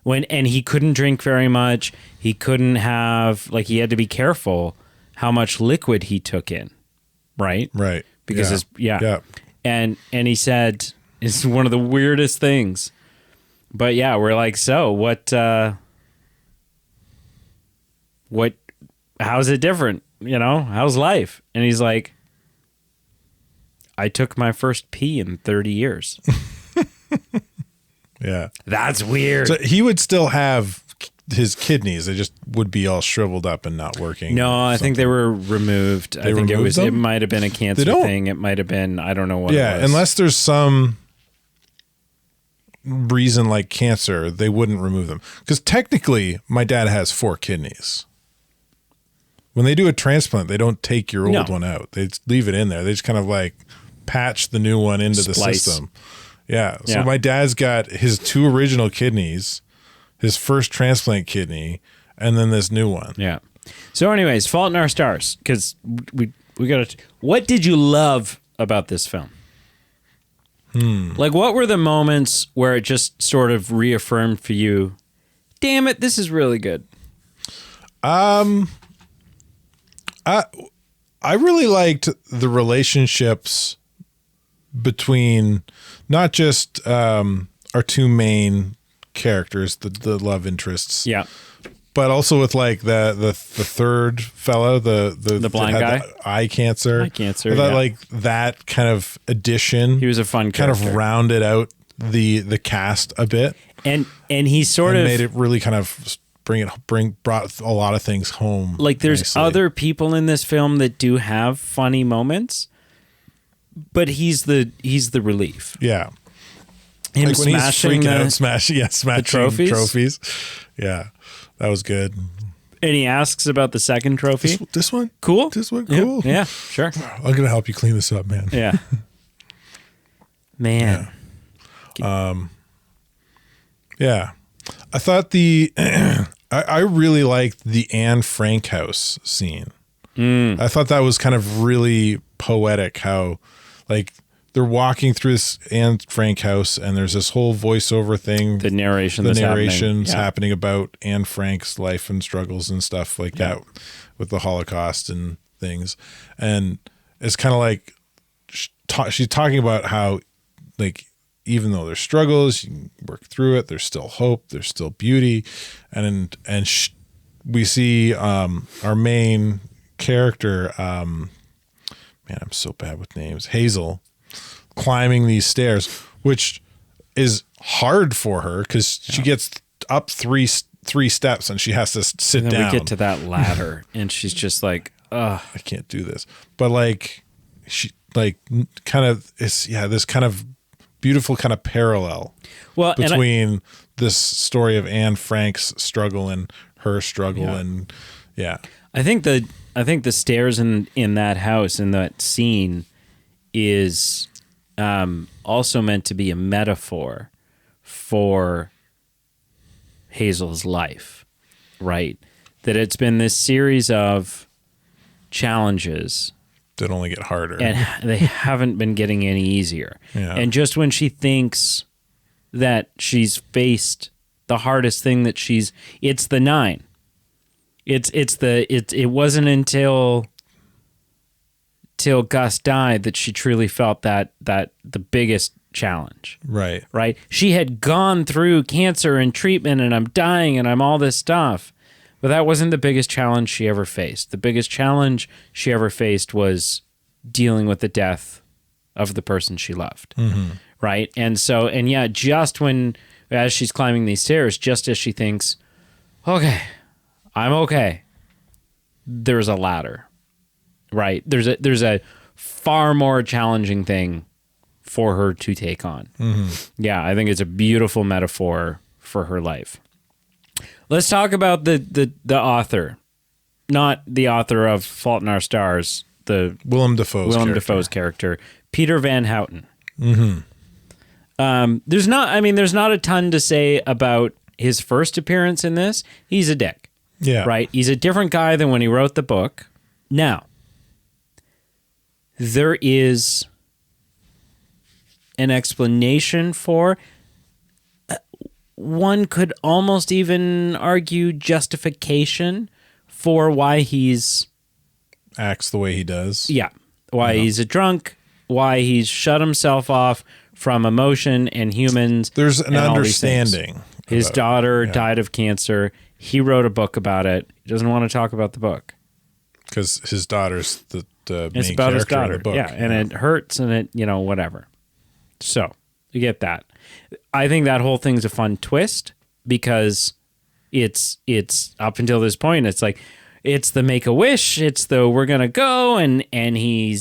And he couldn't drink very much. He couldn't have, he had to be careful how much liquid he took in, right? Right. because Yeah. and he said it's one of the weirdest things. But yeah, we're like, so what how's it different? You know, how's life? And he's like, I took my first pee in 30 years. Yeah. That's weird. So he would still have his kidneys. They just would be all shriveled up and not working. No, I think they were removed. I think it might have been a cancer thing. It might have been, I don't know what it was. Yeah, unless there's some reason like cancer, they wouldn't remove them. Because technically, my dad has 4 kidneys. When they do a transplant, they don't take your old one out. They just leave it in there. They just kind of like patch the new one into the system. Yeah. So my dad's got his 2 original kidneys, his first transplant kidney, and then this new one. Yeah. So anyways, Fault in Our Stars, because we got to... What did you love about this film? Like, what were the moments where it just sort of reaffirmed for you, damn it, this is really good? I really liked the relationships between not just our 2 main characters, the love interests, but also with like the third fellow, the blind guy, the eye cancer. I thought like that kind of addition. He was a fun character. Kind of rounded out the cast a bit, and he sort of made it really kind of brought a lot of things home. Like there's nicely. other people in this film that do have funny moments, but he's the relief. Yeah. Him like when smashing he's freaking out, smashing trophies. Yeah, that was good. And he asks about the second trophy. This one? Cool. This one? Cool. Yeah, sure. I'm going to help you clean this up, man. Yeah. Man. Yeah. I thought I really liked the Anne Frank house scene. I thought that was kind of really poetic how like they're walking through this Anne Frank house and there's this whole voiceover thing. The narration's happening about Anne Frank's life and struggles and stuff like that with the Holocaust and things. And it's kind of like she's talking about how like even though there's struggles, you can work through it. There's still hope. There's still beauty, and we see our main character. Man, I'm so bad with names. Hazel climbing these stairs, which is hard for her because she gets up three steps and she has to sit and then down. We get to that ladder, and she's just like, "Ugh, I can't do this." But like she like kind of is this kind of beautiful kind of parallel between this story of Anne Frank's struggle and her struggle and I think the stairs in that house in that scene is also meant to be a metaphor for Hazel's life, right? That it's been this series of challenges that only get harder. And they haven't been getting any easier. Yeah. And just when she thinks that she's faced the hardest thing it's the 9. It wasn't until Gus died that she truly felt that the biggest challenge. Right. Right? She had gone through cancer and treatment and I'm dying and I'm all this stuff. But that wasn't the biggest challenge she ever faced. The biggest challenge she ever faced was dealing with the death of the person she loved. Mm-hmm. Right? And so, just as she's climbing these stairs, just as she thinks, okay, I'm okay, there's a ladder. Right? There's a far more challenging thing for her to take on. Mm-hmm. Yeah, I think it's a beautiful metaphor for her life. Let's talk about the author, not the author of Fault in Our Stars, the Willem Dafoe's character, Peter Van Houten. Mm-hmm. There's not a ton to say about his first appearance in this. He's a dick. Yeah. Right? He's a different guy than when he wrote the book. Now, there is an explanation for... one could almost even argue justification for why he's... acts the way he does. Yeah. Why he's a drunk, why he's shut himself off from emotion and humans. There's an and all these things. understanding. His daughter died of cancer. He wrote a book about it. He doesn't want to talk about the book. Because his daughter's the It's main about his character daughter. in the book. Yeah, and it hurts and it, whatever. So, you get that. I think that whole thing's a fun twist because it's up until this point, it's like, it's the Make-A-Wish, it's the we're going to go and he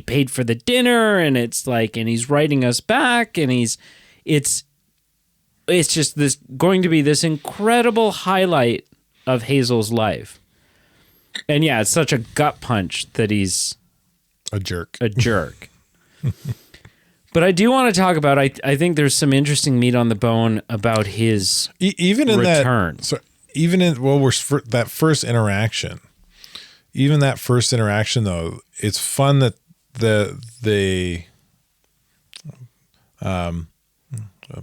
paid for the dinner and it's like, and he's writing us back and it's just this going to be this incredible highlight of Hazel's life. And yeah, it's such a gut punch that he's a jerk. But I do want to talk about, I think there's some interesting meat on the bone about his even in return. That first interaction, though, it's fun that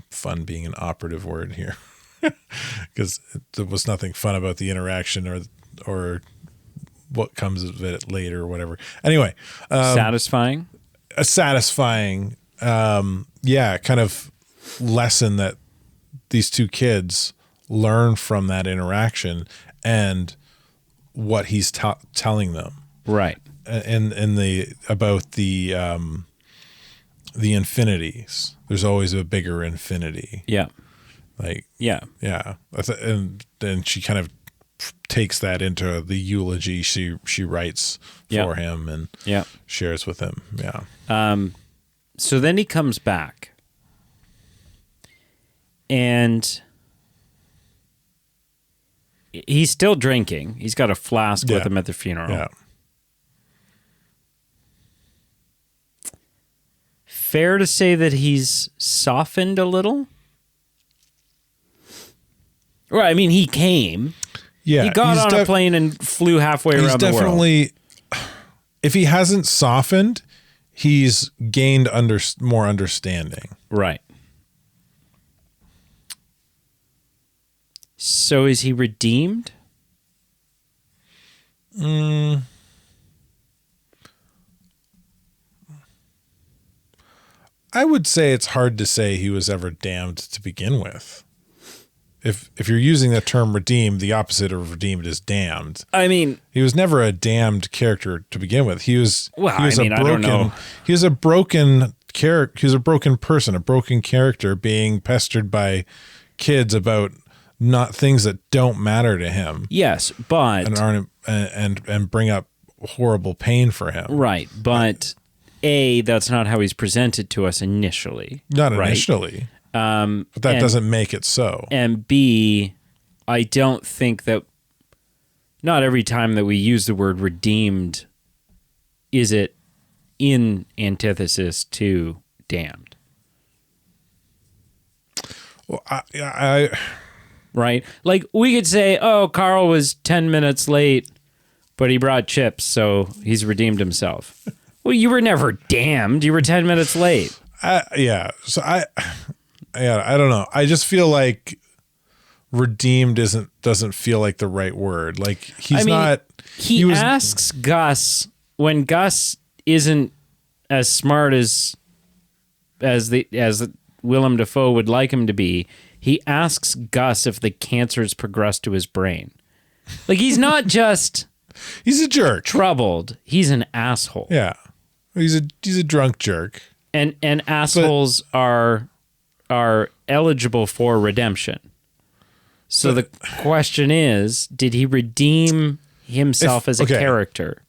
fun being an operative word here, because there was nothing fun about the interaction or what comes of it later or whatever. Anyway, Satisfying. A satisfying, kind of lesson that these two kids learn from that interaction and what he's telling them, right? And about the infinities. There's always a bigger infinity. Yeah. And then she kind of takes that into the eulogy she writes for him and shares with him. Yeah. So then he comes back and he's still drinking. He's got a flask with him at the funeral. Yeah. Fair to say that he's softened a little? Right. I mean, he came. Yeah. He got on a plane and flew halfway around the world. If he hasn't softened, he's gained more understanding. Right. So is he redeemed? I would say it's hard to say he was ever damned to begin with. If you're using the term redeemed, the opposite of redeemed is damned. I mean, he was never a damned character to begin with. He was I don't know. He was a broken character. He was a broken person, a broken character being pestered by kids about not things that don't matter to him. Yes, but and aren't and bring up horrible pain for him. Right, but that's not how he's presented to us initially. Not initially. But that doesn't make it so. And B, I don't think that not every time that we use the word redeemed is it in antithesis to damned. Well, I right? Like we could say, oh, Carl was 10 minutes late, but he brought chips, so he's redeemed himself. Well, you were never damned. You were 10 minutes late. So I don't know. I just feel like redeemed doesn't feel like the right word. Like he asks Gus when Gus isn't as smart as Willem Dafoe would like him to be. He asks Gus if the cancer's progressed to his brain. Like he's not just he's a jerk. Troubled. He's an asshole. Yeah. He's a drunk jerk. And assholes are eligible for redemption. So the question is, did he redeem himself as a character?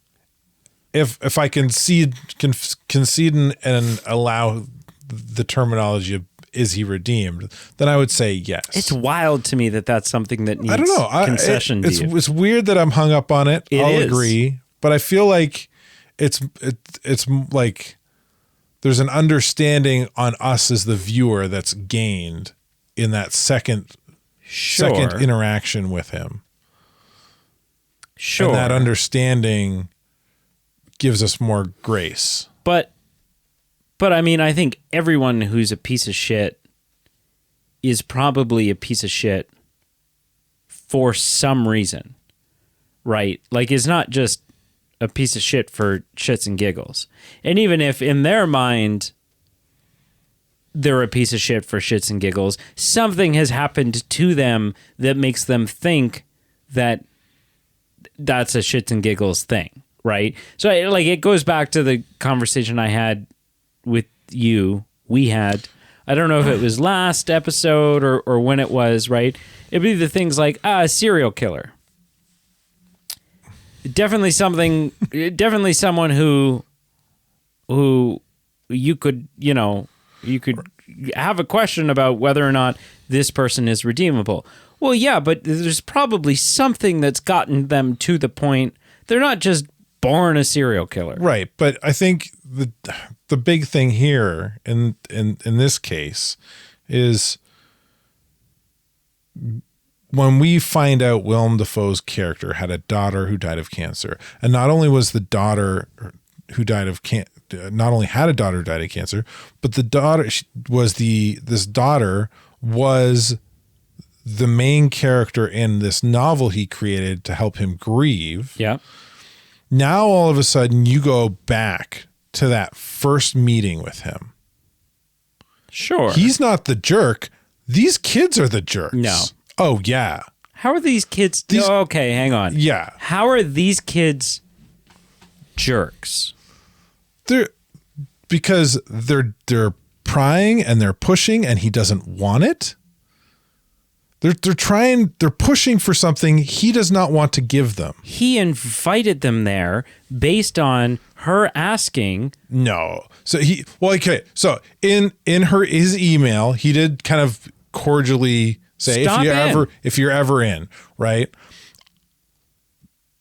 If I concede and allow the terminology of is he redeemed, then I would say yes. It's wild to me that that's something that needs concession. It's weird that I'm hung up on it. I'll agree, but I feel like it's like there's an understanding on us as the viewer that's gained in that second interaction with him. Sure. And that understanding gives us more grace. But I mean, I think everyone who's a piece of shit is probably a piece of shit for some reason, right? Like it's not just a piece of shit for shits and giggles. And even if in their mind they're a piece of shit for shits and giggles, something has happened to them that makes them think that that's a shits and giggles thing, right? So it goes back to the conversation I had with you. We had, I don't know if it was last episode or when it was, right? It'd be the things like a serial killer. Definitely someone who you could have a question about whether or not this person is redeemable. Well, yeah, but there's probably something that's gotten them to the point. They're not just born a serial killer. Right. But I think the big thing here in this case is when we find out Willem Dafoe's character had a daughter who died of cancer, and not only was the daughter who died of not only had a daughter who died of cancer, but the daughter was this daughter was the main character in this novel he created to help him grieve. Yeah. Now all of a sudden you go back to that first meeting with him. Sure. He's not the jerk. These kids are the jerks. No. Oh, yeah. How are these kids? Okay, hang on. Yeah. How are these kids jerks? Because they're prying and they're pushing and he doesn't want it. They're pushing for something he does not want to give them. He invited them there based on her asking. No. So So in his email, he did kind of cordially say, if you're ever in, right?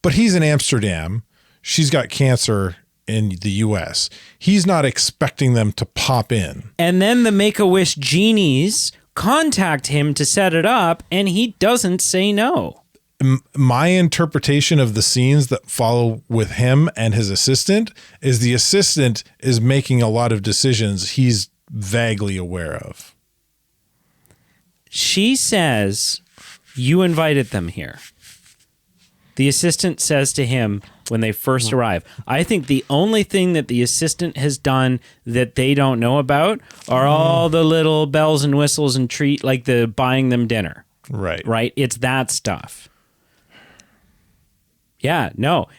But he's in Amsterdam. She's got cancer in the US. He's not expecting them to pop in. And then the Make-A-Wish genies contact him to set it up, and he doesn't say no. My interpretation of the scenes that follow with him and his assistant is the assistant is making a lot of decisions he's vaguely aware of. She says, you invited them here. The assistant says to him when they first arrive, I think the only thing that the assistant has done that they don't know about are all the little bells and whistles and treat, like the buying them dinner. Right. Right? It's that stuff. Yeah, no.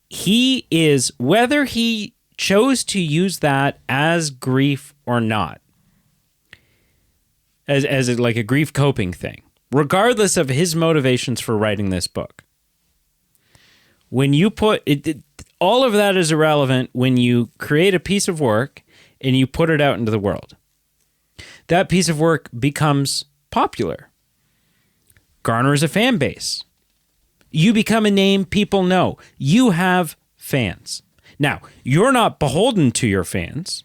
He is, whether he chose to use that as grief or not, as like a grief coping thing, regardless of his motivations for writing this book. When you put it, all of that is irrelevant when you create a piece of work and you put it out into the world. That piece of work becomes popular, garners a fan base. You become a name people know. You have fans. Now, you're not beholden to your fans,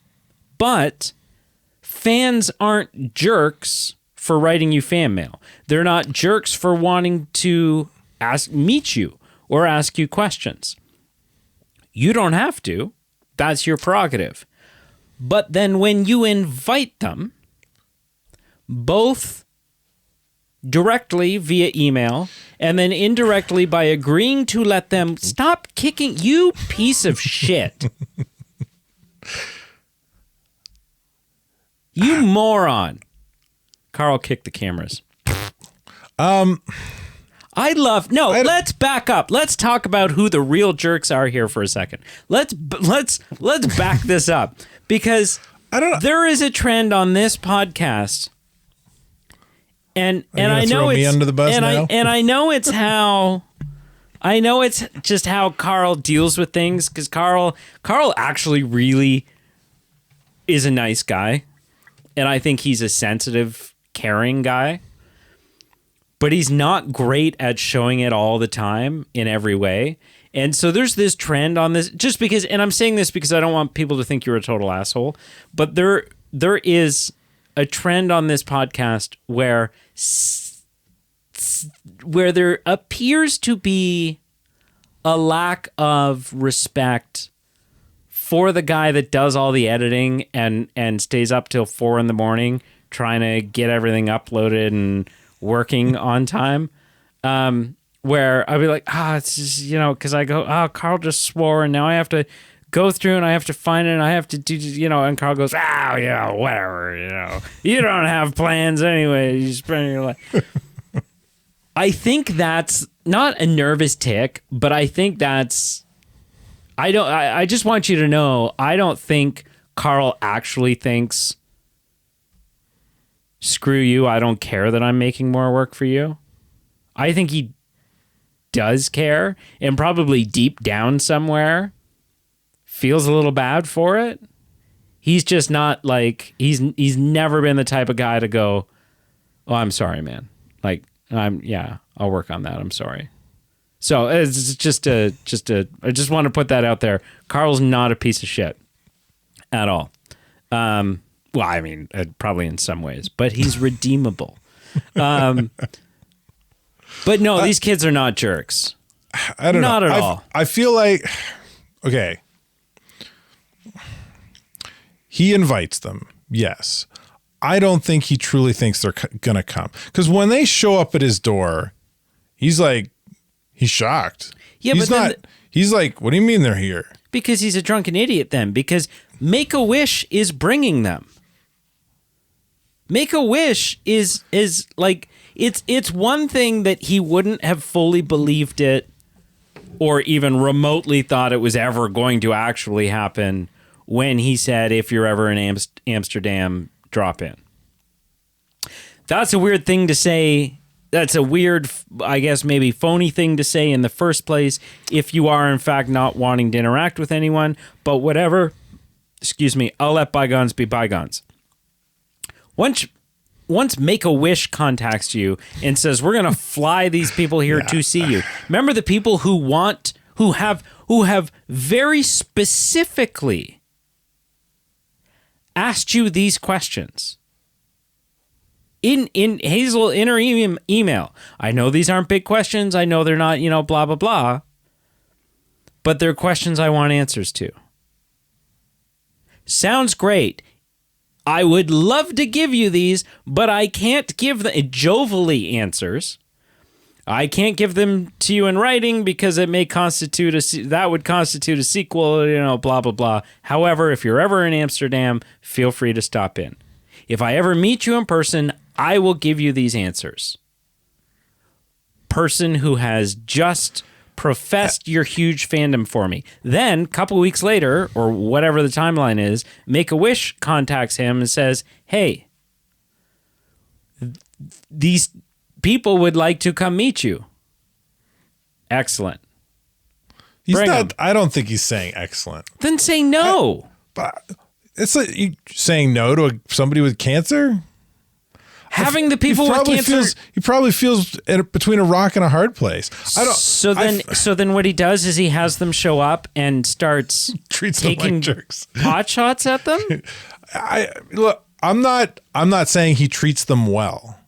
but fans aren't jerks for writing you fan mail. They're not jerks for wanting to meet you or ask you questions. You don't have to. That's your prerogative. But then when you invite them, both directly via email and then indirectly by agreeing to let them stop kicking, you piece of shit. You moron. Carl kicked the cameras. Let's back up. Let's talk about who the real jerks are here for a second. Let's back this up, because there is a trend on this podcast, and I know it's under the bus now? I know it's just how Carl deals with things, because Carl actually really is a nice guy, and I think he's a sensitive, caring guy. But he's not great at showing it all the time in every way. And so there's this trend on this, just because, and I'm saying this because I don't want people to think you're a total asshole, but there is a trend on this podcast where there appears to be a lack of respect for the guy that does all the editing and stays up till 4 a.m. trying to get everything uploaded and working on time, where I'd be like, it's just, because I go, Carl just swore, and now I have to go through and I have to find it, and I have to do, and Carl goes, whatever, you don't have plans anyway. You spend your life. I think that's not a nervous tick, but I think that's, I just want you to know, I don't think Carl actually thinks, screw you, I don't care that I'm making more work for you. I think he does care, and probably deep down somewhere feels a little bad for it. He's just not like, he's never been the type of guy to go, oh, I'm sorry, man. Like, I'll work on that. I'm sorry. So it's I just want to put that out there. Carl's not a piece of shit at all. Well, I mean, probably in some ways, but he's redeemable. But no, these kids are not jerks. I don't know. Not at all. I feel like, okay. He invites them. Yes. I don't think he truly thinks they're going to come. Because when they show up at his door, he's like, he's shocked. Yeah, he's not. He's like, what do you mean they're here? Because he's a drunken idiot then. Because Make-A-Wish is bringing them. Make-A-Wish is like, it's one thing that he wouldn't have fully believed it or even remotely thought it was ever going to actually happen when he said, if you're ever in Amsterdam, drop in. That's a weird thing to say. That's a weird, I guess, maybe phony thing to say in the first place if you are, in fact, not wanting to interact with anyone. But whatever, I'll let bygones be bygones. Once Make-A-Wish contacts you and says, we're going to fly these people here to see you. Remember the people who have very specifically asked you these questions. In Hazel, in her email, I know these aren't big questions. I know they're not, blah, blah, blah. But they're questions I want answers to. Sounds great. I would love to give you these, but I can't give the jovially answers. I can't give them to you in writing because it may constitute that would constitute a sequel, blah, blah, blah. However, if you're ever in Amsterdam, feel free to stop in. If I ever meet you in person, I will give you these answers. Person who has just professed your huge fandom for me. Then, a couple weeks later, or whatever the timeline is, Make-A-Wish contacts him and says, hey, these people would like to come meet you. Excellent. I don't think he's saying excellent. Then say no. But it's like you saying no to somebody with cancer. Having the people with cancer, he probably feels between a rock and a hard place. So then, what he does is he has them show up and starts treats taking them like jerks. pot shots at them. I'm not saying he treats them well.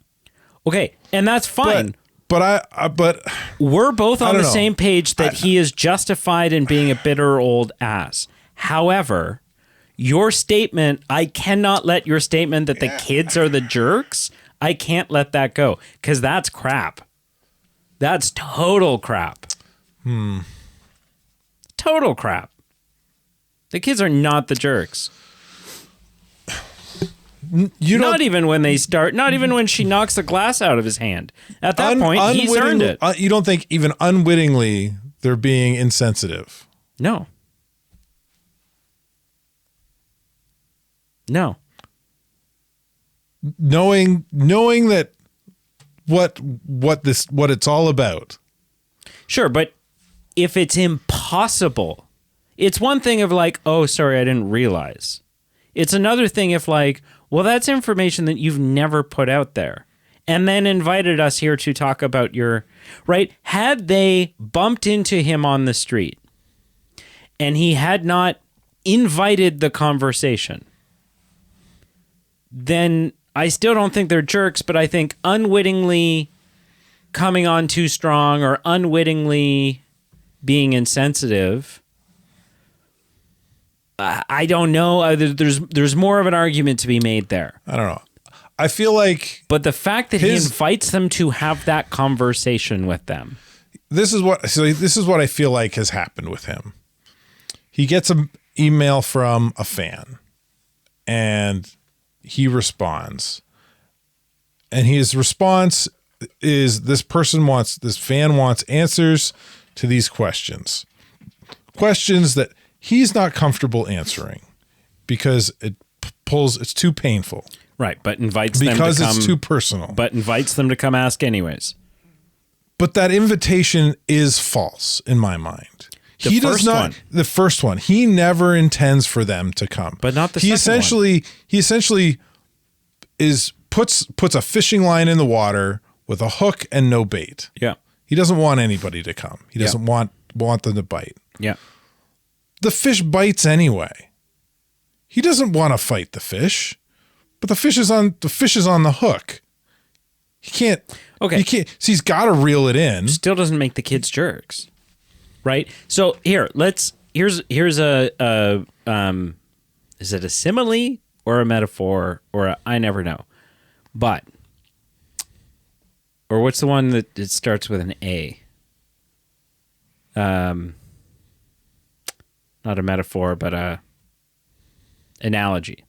Okay, and that's fine. But we're both on the same page that he is justified in being a bitter old ass. However, your statement, I cannot let your statement that the kids are the jerks, I can't let that go because that's crap. That's total crap. Total crap. The kids are not the jerks. Not even when they start, not even when she knocks the glass out of his hand. At that point, he's earned it. You don't think even unwittingly they're being insensitive? No. No. Knowing that what it's all about. Sure, but if it's impossible, it's one thing of like, oh, sorry, I didn't realize. It's another thing if like, well, that's information that you've never put out there and then invited us here to talk about your, right? Had they bumped into him on the street and he had not invited the conversation, then I still don't think they're jerks, but I think unwittingly coming on too strong or unwittingly being insensitive, I don't know. There's more of an argument to be made there. I don't know. I feel like... But the fact that he invites them to have that conversation with them. this is what I feel like has happened with him. He gets an email from a fan and he responds. And his response is this fan wants answers to these questions. Questions that he's not comfortable answering because it's too painful. Right, but invites them to because come, it's too personal. But invites them to come ask anyways. But that invitation is false in my mind. The first one. He never intends for them to come. But not the second one. He essentially puts a fishing line in the water with a hook and no bait. Yeah. He doesn't want anybody to come. He doesn't want them to bite. Yeah. The fish bites anyway. He doesn't want to fight the fish, but the fish is on the hook. He can't. Okay. He can't. So he's got to reel it in. Still doesn't make the kids jerks, right? So here's a is it a simile or a metaphor or I never know, but or what's the one that it starts with an A? Not a metaphor, but a analogy.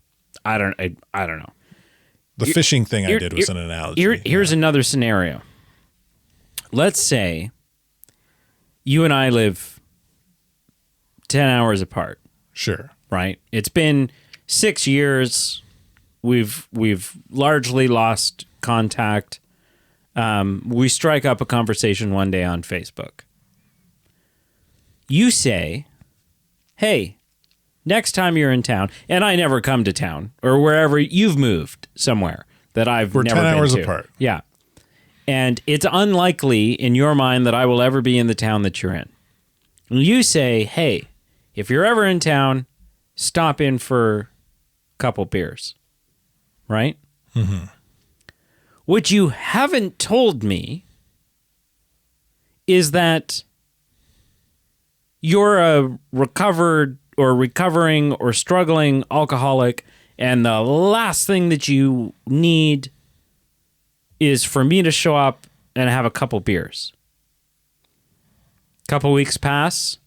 I don't know. The fishing thing I did was an analogy. Here's another scenario. Let's say you and I live 10 hours apart. Sure. Right? It's been 6 years. We've largely lost contact. We strike up a conversation one day on Facebook. You say, hey, next time you're in town, and I never come to town, or wherever you've moved somewhere that I've never been to. We're 10 hours apart. Yeah. And it's unlikely in your mind that I will ever be in the town that you're in. And you say, hey, if you're ever in town, stop in for a couple beers. Right? Mm-hmm. What you haven't told me is that you're a recovering or struggling alcoholic, and the last thing that you need is for me to show up and have a couple beers. Couple weeks pass.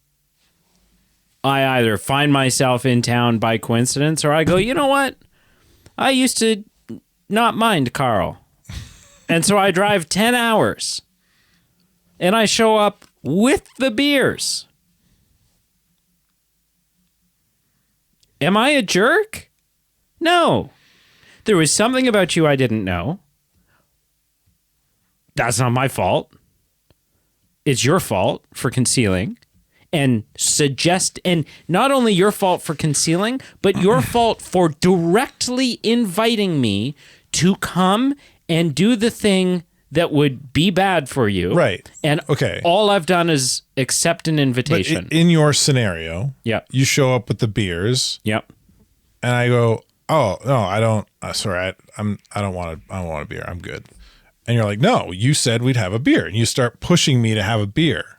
I either find myself in town by coincidence, or I go, you know what? I used to not mind Carl. And so I drive 10 hours. And I show up with the beers. Am I a jerk? No. There was something about you I didn't know. That's not my fault. It's your fault for concealing and not only your fault for concealing, but your fault for directly inviting me to come and do the thing that would be bad for you. Right. And okay. All I've done is accept an invitation. But in your scenario, yep. You show up with the beers. Yep. And I go, oh, no, I don't. Sorry, I don't want a beer. I'm good. And you're like, no, you said we'd have a beer. And you start pushing me to have a beer.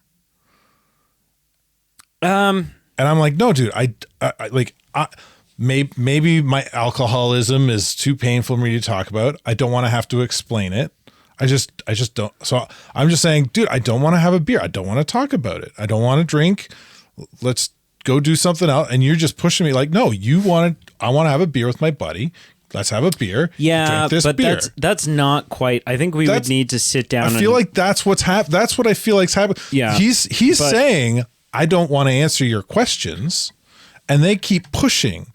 And I'm like, no, dude, maybe my alcoholism is too painful for me to talk about. I don't want to have to explain it. I just don't. So I'm just saying, dude, I don't want to have a beer. I don't want to talk about it. I don't want to drink. Let's go do something else. And you're just pushing me like, no, I want to have a beer with my buddy. Let's have a beer. Yeah, drink this but beer. that's not quite. I think we would need to sit down. I feel like that's what's happening. That's what I feel like's happening. Yeah, he's saying, I don't want to answer your questions, and they keep pushing.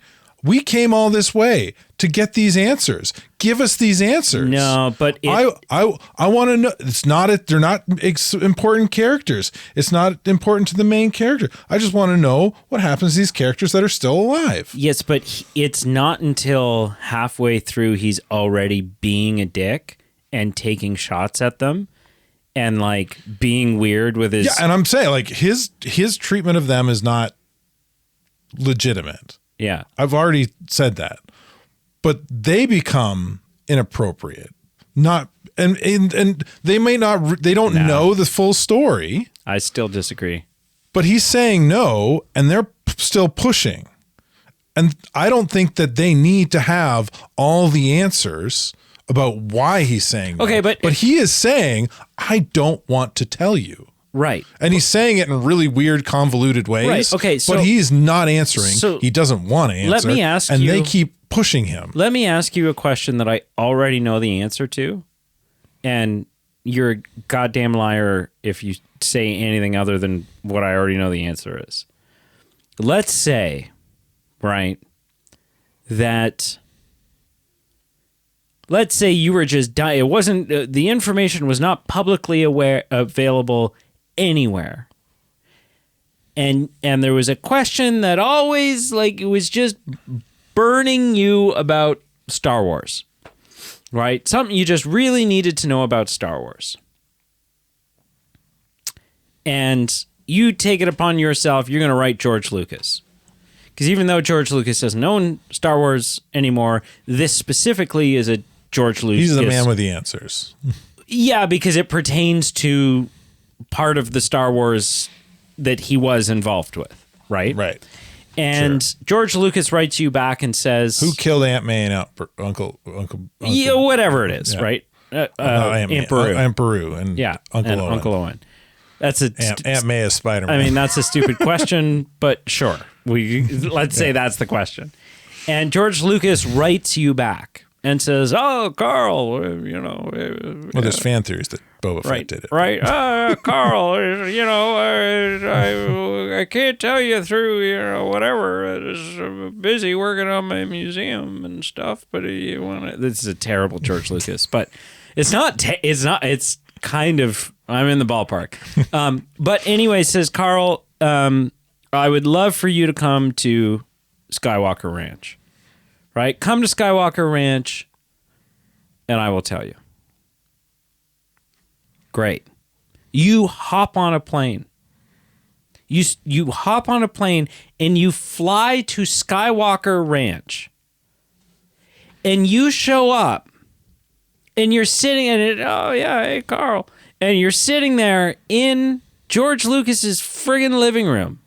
We came all this way to get these answers. Give us these answers. No, but I want to know. It's not. They're not important characters. It's not important to the main character. I just want to know what happens to these characters that are still alive. Yes, but it's not until halfway through he's already being a dick and taking shots at them and like being weird with his. Yeah, and I'm saying like his treatment of them is not legitimate. Yeah. I've already said that. But they become inappropriate. Not and they may not they don't know the full story. I still disagree. But he's saying no and they're still pushing. And I don't think that they need to have all the answers about why he's saying no. Okay, but he is saying I don't want to tell you. Right. And he's saying it in really weird, convoluted ways. Right. Okay. So, but he's not answering. So he doesn't want to answer. Let me ask and you. they keep pushing him. Let me ask you a question that I already know the answer to. And you're a goddamn liar if you say anything other than what I already know the answer is. Let's say, right, that... Let's say you were just dying. It wasn't the information was not publicly available anywhere, and there was a question that always it was just burning you about Star Wars, right? Something you just really needed to know about Star Wars, and you take it upon yourself. You're going to write George Lucas. Because even though George Lucas doesn't own Star Wars anymore, this specifically is a George Lucas. He's the man with the answers. Yeah, because it pertains to part of the Star Wars that he was involved with, right? Right. And George Lucas writes you back and says... Who killed Aunt May and Uncle? Yeah, whatever it is, right? Aunt Beru. Aunt Beru and Uncle Owen. Uncle Owen. That's Aunt May is Spider-Man. I mean, that's a stupid question, but sure. Let's say that's the question. And George Lucas writes you back and says, "Oh, Carl, well, there's fan theories that Boba Fett did it. Right. Carl, I can't tell you through, whatever. I was busy working on my museum and stuff, but this is a terrible George Lucas, but it's not, it's kind of, I'm in the ballpark. But anyway, says Carl, I would love for you to come to Skywalker Ranch, right? Come to Skywalker Ranch and I will tell you. Great. You hop on a plane. You hop on a plane and you fly to Skywalker Ranch. And you show up and you're sitting in it. Oh yeah, hey Carl. And you're sitting there in George Lucas's friggin' living room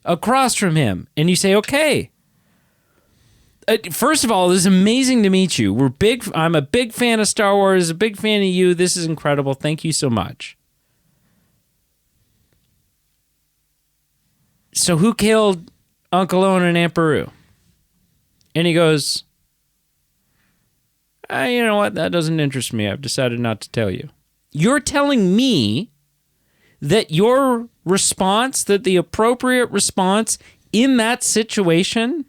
across from him. And you say, okay. First of all, this is amazing to meet you. I'm a big fan of Star Wars, a big fan of you. This is incredible. Thank you so much. So who killed Uncle Owen and Aunt Beru? And he goes, you know what? That doesn't interest me. I've decided not to tell you. You're telling me that your response, that the appropriate response in that situation,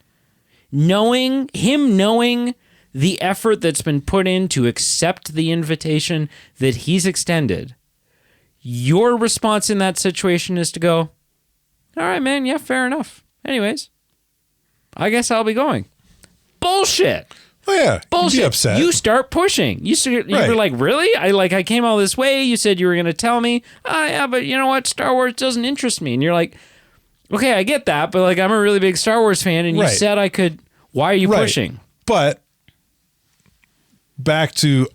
knowing the effort that's been put in to accept the invitation that he's extended, your response in that situation is to go, all right, man, yeah, fair enough. Anyways, I guess I'll be going. Bullshit. Oh yeah, bullshit. You'd be upset. You start pushing. You were like, really? I came all this way. You said you were going to tell me. Oh yeah, but you know what? Star Wars doesn't interest me. And you're like, okay, I get that, but I'm a really big Star Wars fan, and you said I could. Why are you pushing? But back to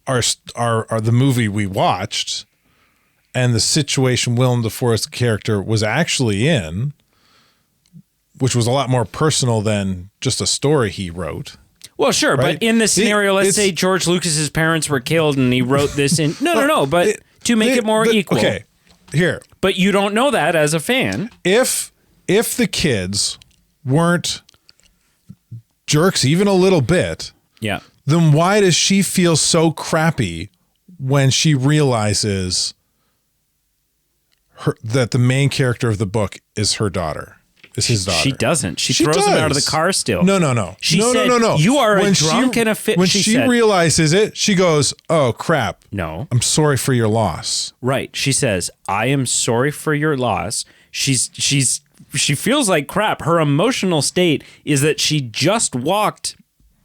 our the movie we watched, and the situation Willem Dafoe's character was actually in, which was a lot more personal than just a story he wrote. Well, sure, right? But in this scenario, let's say George Lucas's parents were killed, and he wrote this in. No. But to make it more equal. Okay, here. But you don't know that as a fan. If the kids weren't jerks even a little bit, yeah, then why does she feel so crappy when she realizes that the main character of the book is her daughter? Is his daughter. She doesn't. She throws him out of the car still. No. She said, no. You are a drunk and a fit. When she realizes it, she goes, oh, crap. No. I'm sorry for your loss. Right. She says, I am sorry for your loss. She feels like crap. Her emotional state is that she just walked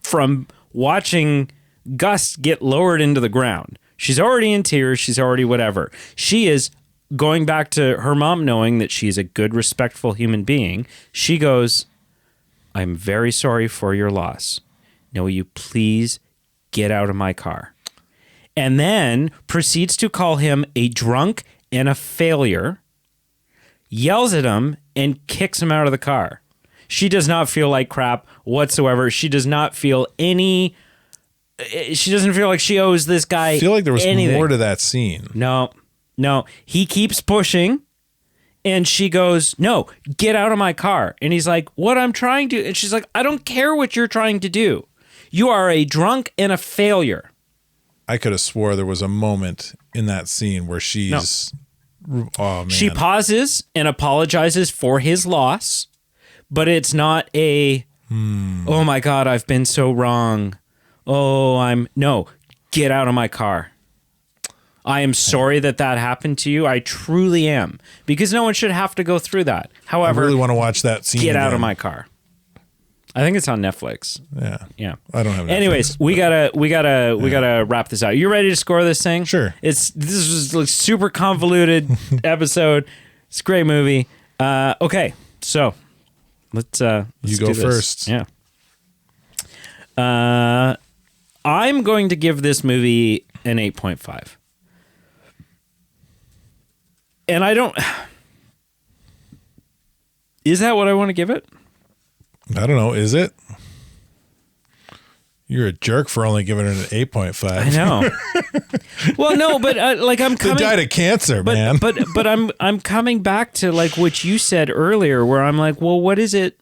from watching Gus get lowered into the ground. She's already in tears. She's already whatever. She is going back to her mom knowing that she's a good, respectful human being. She goes, I'm very sorry for your loss. Now, will you please get out of my car? And then proceeds to call him a drunk and a failure, yells at him, and kicks him out of the car. She does not feel like crap whatsoever. She does not feel any... She doesn't feel like she owes this guy anything. I feel like there was more to that scene. No. no. He keeps pushing. And she goes, no, get out of my car. And he's like, what I'm trying to... And she's like, I don't care what you're trying to do. You are a drunk and a failure. I could have swore there was a moment in that scene where she's... No. Oh, man. She pauses and apologizes for his loss, but it's not a, oh my God, I've been so wrong. No, get out of my car. I am sorry that happened to you. I truly am. Because no one should have to go through that. However, I really want to watch that scene. Get out of my car. I think it's on Netflix. Yeah. I don't have Netflix. Anyways, we gotta wrap this out. You ready to score this thing? Sure. This is like super convoluted episode. It's a great movie. Okay, so let's you go first. Yeah. I'm going to give this movie an 8.5. And I don't... Is that what I want to give it? I don't know. Is it? You're a jerk for only giving it an 8.5. I know. Well, no, but like I'm coming... They died of cancer, man. But I'm coming back to like what you said earlier, where I'm like, well, what is it?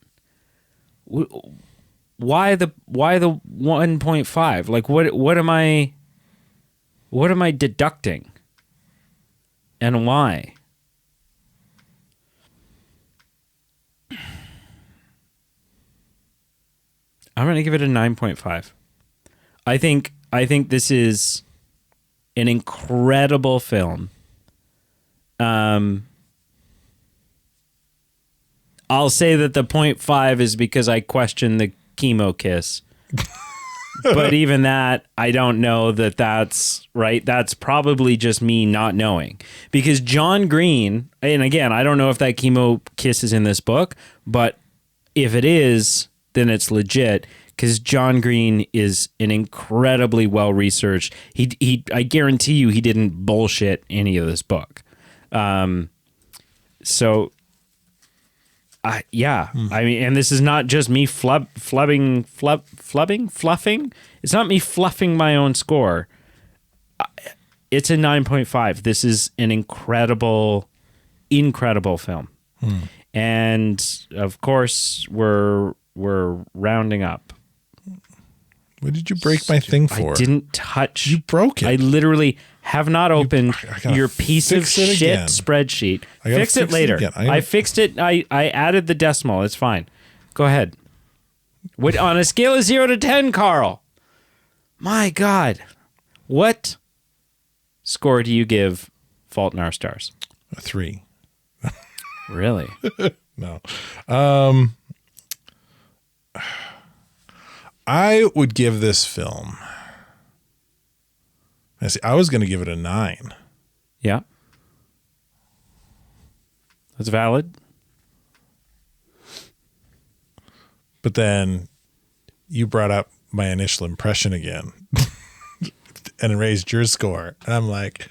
Why the 1.5? Like what am I deducting? And why? I'm going to give it a 9.5. I think this is an incredible film. I'll say that the 0.5 is because I question the chemo kiss. But even that, I don't know that's right. That's probably just me not knowing. Because John Green, and again, I don't know if that chemo kiss is in this book, but if it is, then it's legit. Because John Green is an incredibly well-researched. I guarantee you he didn't bullshit any of this book. So... yeah, I mean, and this is not just me fluffing. It's not me fluffing my own score. It's a 9.5. This is an incredible film, and of course we're rounding up. What did you break my thing for? I didn't touch. You broke it. I literally have not opened your piece of shit spreadsheet. Fix it later. I fixed it. I added the decimal. It's fine. Go ahead. On a scale of 0 to 10, Carl. My God. What score do you give Fault in Our Stars? A 3. Really? No. I would give this film... I was going to give it a 9. Yeah. That's valid. But then you brought up my initial impression again and raised your score. And I'm like,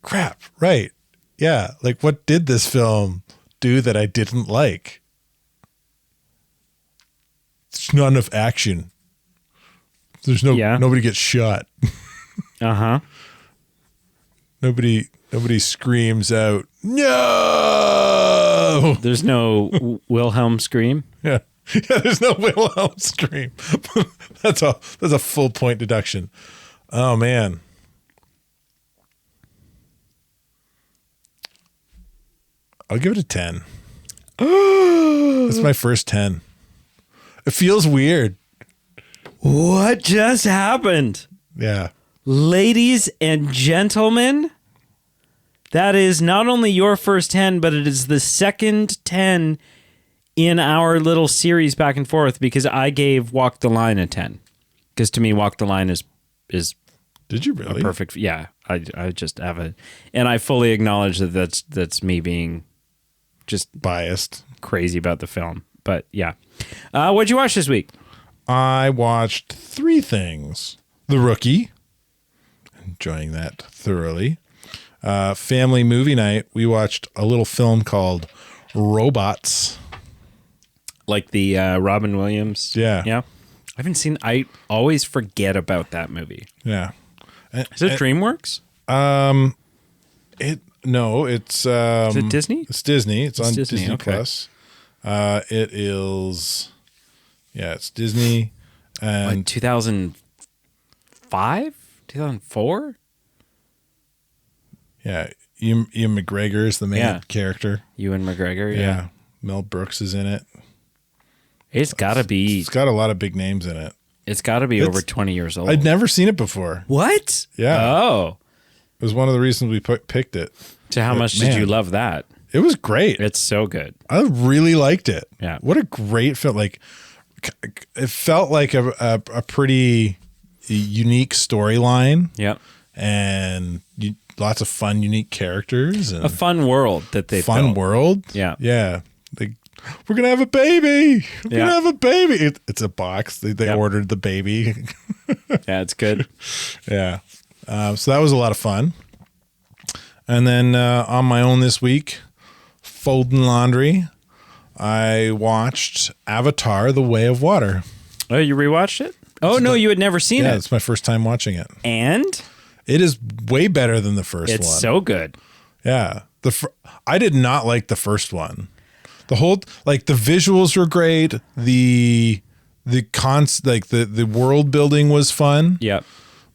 crap, right. Yeah. Like, what did this film do that I didn't like? There's not enough action. There's nobody gets shot. Uh-huh. Nobody screams out, no! There's no Wilhelm scream? Yeah, there's no Wilhelm scream. That's a full point deduction. Oh, man. I'll give it a 10. That's my first 10. It feels weird. What just happened? Yeah. Ladies and gentlemen, that is not only your first 10, but it is the second 10 in our little series back and forth, because I gave Walk the Line a 10. Because to me, Walk the Line is Did you really? Perfect. Yeah, I just have it. And I fully acknowledge that that's me being just biased, crazy about the film. But yeah. What'd you watch this week? I watched 3 things. The Rookie. Enjoying that thoroughly. Family movie night. We watched a little film called Robots. Like the Robin Williams? Yeah. Yeah. I always forget about that movie. Yeah. Is it DreamWorks? No, it's Is it Disney? It's Disney. It's on Disney, Disney okay. Plus. It is. Yeah, it's Disney. And Like 2005, 2004. yeah, Ian McGregor is the main character. Ewan McGregor. Yeah. Mel Brooks is in it. It's got to be. It's got a lot of big names in it. It's got to be over 20 years old. I'd never seen it before. What? Yeah. Oh. It was one of the reasons we picked it. So how much did you love that? It was great. It's so good. I really liked it. Yeah. What a great film. Like, it felt like a pretty unique storyline. Yep. And lots of fun, unique characters. And A fun world that they fun built. world. Yeah. Yeah. We're going to have a baby. We're going Yeah. to have a baby. It's a box. They Yep. ordered the baby. Yeah, it's good. Yeah. So that was a lot of fun. And then on my own this week, folding laundry, I watched Avatar: The Way of Water. Oh, you rewatched it? Oh, no, you had never seen Yeah, it. it's my first time watching it. And It is way better than the first it's one. so good. Yeah. I did not like the first one. The whole, like, the visuals were great. The world building was fun. Yep.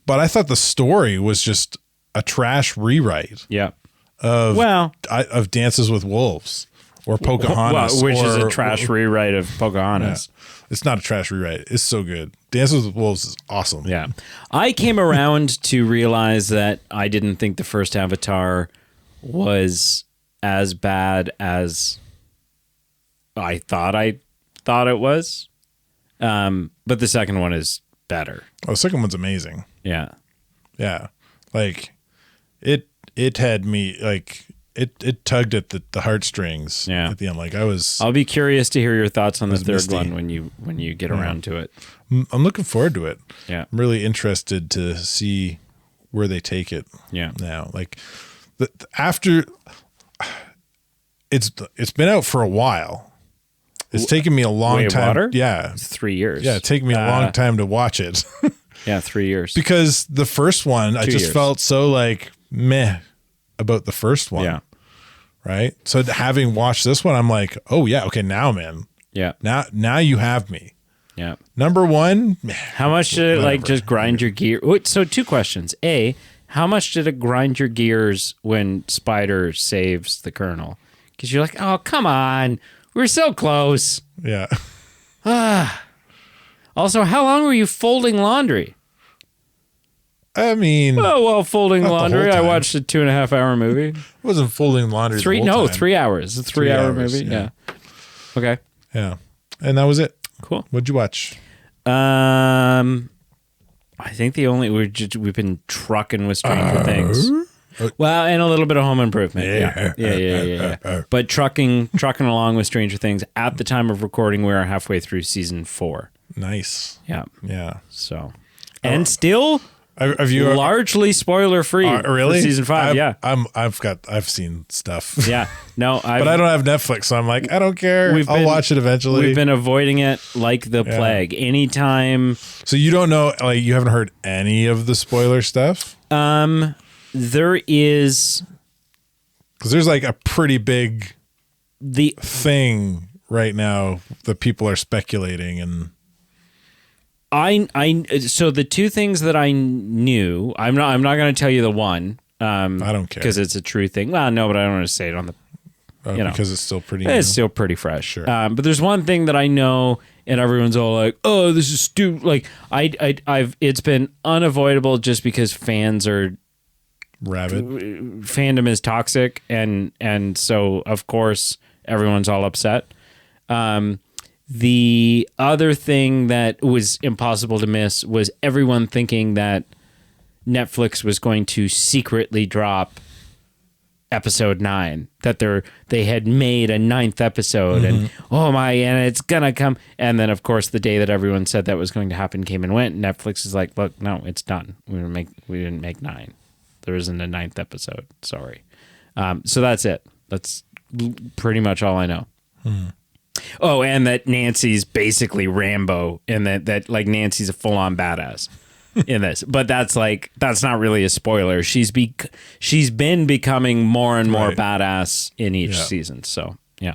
But I thought the story was just a trash rewrite Yep. of Dances with Wolves or Pocahontas. Which is a or- trash rewrite of Pocahontas. It's not a trash rewrite. It's so good. Dances with Wolves is awesome. Yeah. I came around to realize that I didn't think the first Avatar was as bad as I thought it was. But the second one is better. Oh, the second one's amazing. Yeah. Yeah. Like it had me like it tugged at the heartstrings at the end. Like I'll be curious to hear your thoughts on the third misty. one when you get around to it. I'm looking forward to it. Yeah. I'm really interested to see where they take it. Yeah. Now, like after it's been out for a while. It's taken me a long Way of time. Water? Yeah. It's 3 years. Yeah, it's taken me a long time to watch it. Yeah, 3 years. Because the first one, I 2 just years. felt so like meh about the first one. Yeah. Right. So having watched this one, I'm like, oh yeah, okay, now, man. Yeah. Now you have me. Yeah. Number one, How much did it like just grind your gear? Wait, so 2 questions. A, how much did it grind your gears when Spider saves the Colonel? Because you're like, oh, come on. We're so close. yeah. Also, how long were you folding laundry? I mean, Oh, well, folding Not the laundry. whole I time. watched a 2.5 hour movie. I wasn't folding laundry. the whole time. 3 hours. It's a 3 hour hours, movie. yeah. Yeah. Okay. Yeah. And that was it. Cool. What'd you watch? I think we've been trucking with Stranger Things. Well, and a little bit of Home Improvement. Yeah. But trucking along with Stranger Things. At the time of recording, we are halfway through season 4. Nice. Yeah. Yeah. So, and still Have you largely spoiler free. really? For season 5. Yeah. I've seen stuff. Yeah. No, But I don't have Netflix, so I'm like, I don't care. I'll watch it eventually. We've been avoiding it like the plague. Anytime. So you don't know, like, you haven't heard any of the spoiler stuff? There is Because there's like a pretty big the thing right now that people are speculating, and so the 2 things that I knew, I'm not going to tell you the one. I don't care. Because it's a true thing. Well, no, but I don't want to say it on the. Because it's still pretty. It's new. still pretty fresh. Sure. But there's one thing that I know, and everyone's all like, "Oh, this is stupid." Like it's been unavoidable just because fans are Rabid. fandom is toxic, and so of course everyone's all upset. The other thing that was impossible to miss was everyone thinking that Netflix was going to secretly drop episode 9, that they had made a 9th episode, and and it's gonna come, and then of course the day that everyone said that was going to happen came and went. Netflix is like, look, no, it's done. We didn't make 9. There isn't a 9th episode. Sorry. So that's it. That's pretty much all I know. Oh, and that Nancy's basically Rambo, and that like Nancy's a full-on badass. in this, but that's not really a spoiler. She's been becoming more and more badass in each season. So yeah,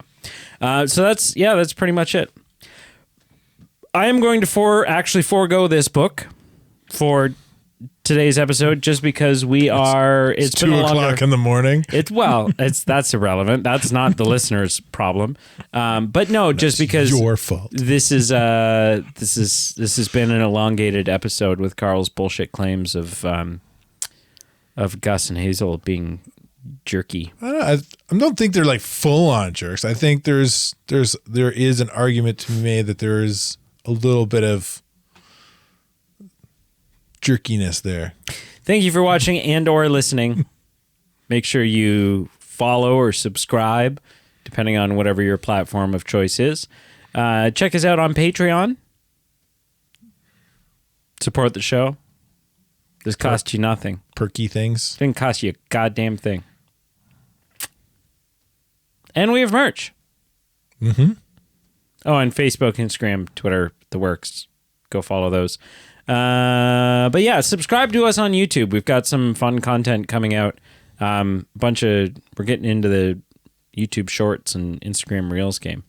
so that's pretty much it. I am going to forego this book for today's episode just because it's been 2:00 in the morning. That's irrelevant. That's not the listener's problem. But no, just because your fault. This has been an elongated episode with Carl's bullshit claims of Gus and Hazel being jerky. I don't think they're like full on jerks. I think there is an argument to be made that there is a little bit of jerkiness there. Thank you for watching and or listening. Make sure you follow or subscribe, depending on whatever your platform of choice is. Check us out on Patreon. Support the show. This costs you nothing. Perky things. Didn't cost you a goddamn thing. And we have merch. Mm-hmm. Oh, and Facebook, Instagram, Twitter, the works. Go follow those. But yeah, subscribe to us on YouTube. We've got some fun content coming out. We're getting into the YouTube Shorts and Instagram Reels game.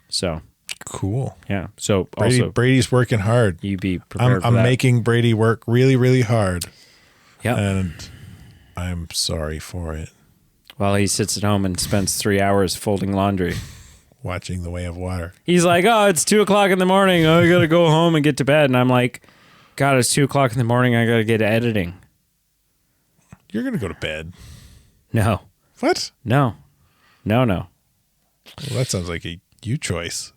So cool. Yeah. So Brady's working hard. You be prepared. I'm making Brady work really, really hard. Yeah. And I'm sorry for it. While he sits at home and spends 3 hours folding laundry. Watching The Way of Water. He's like, oh, it's 2:00 in the morning. Oh, I got to go home and get to bed. And I'm like, God, it's 2:00 in the morning. I got to get editing. You're going to go to bed. No. What? No. Well, that sounds like a you choice.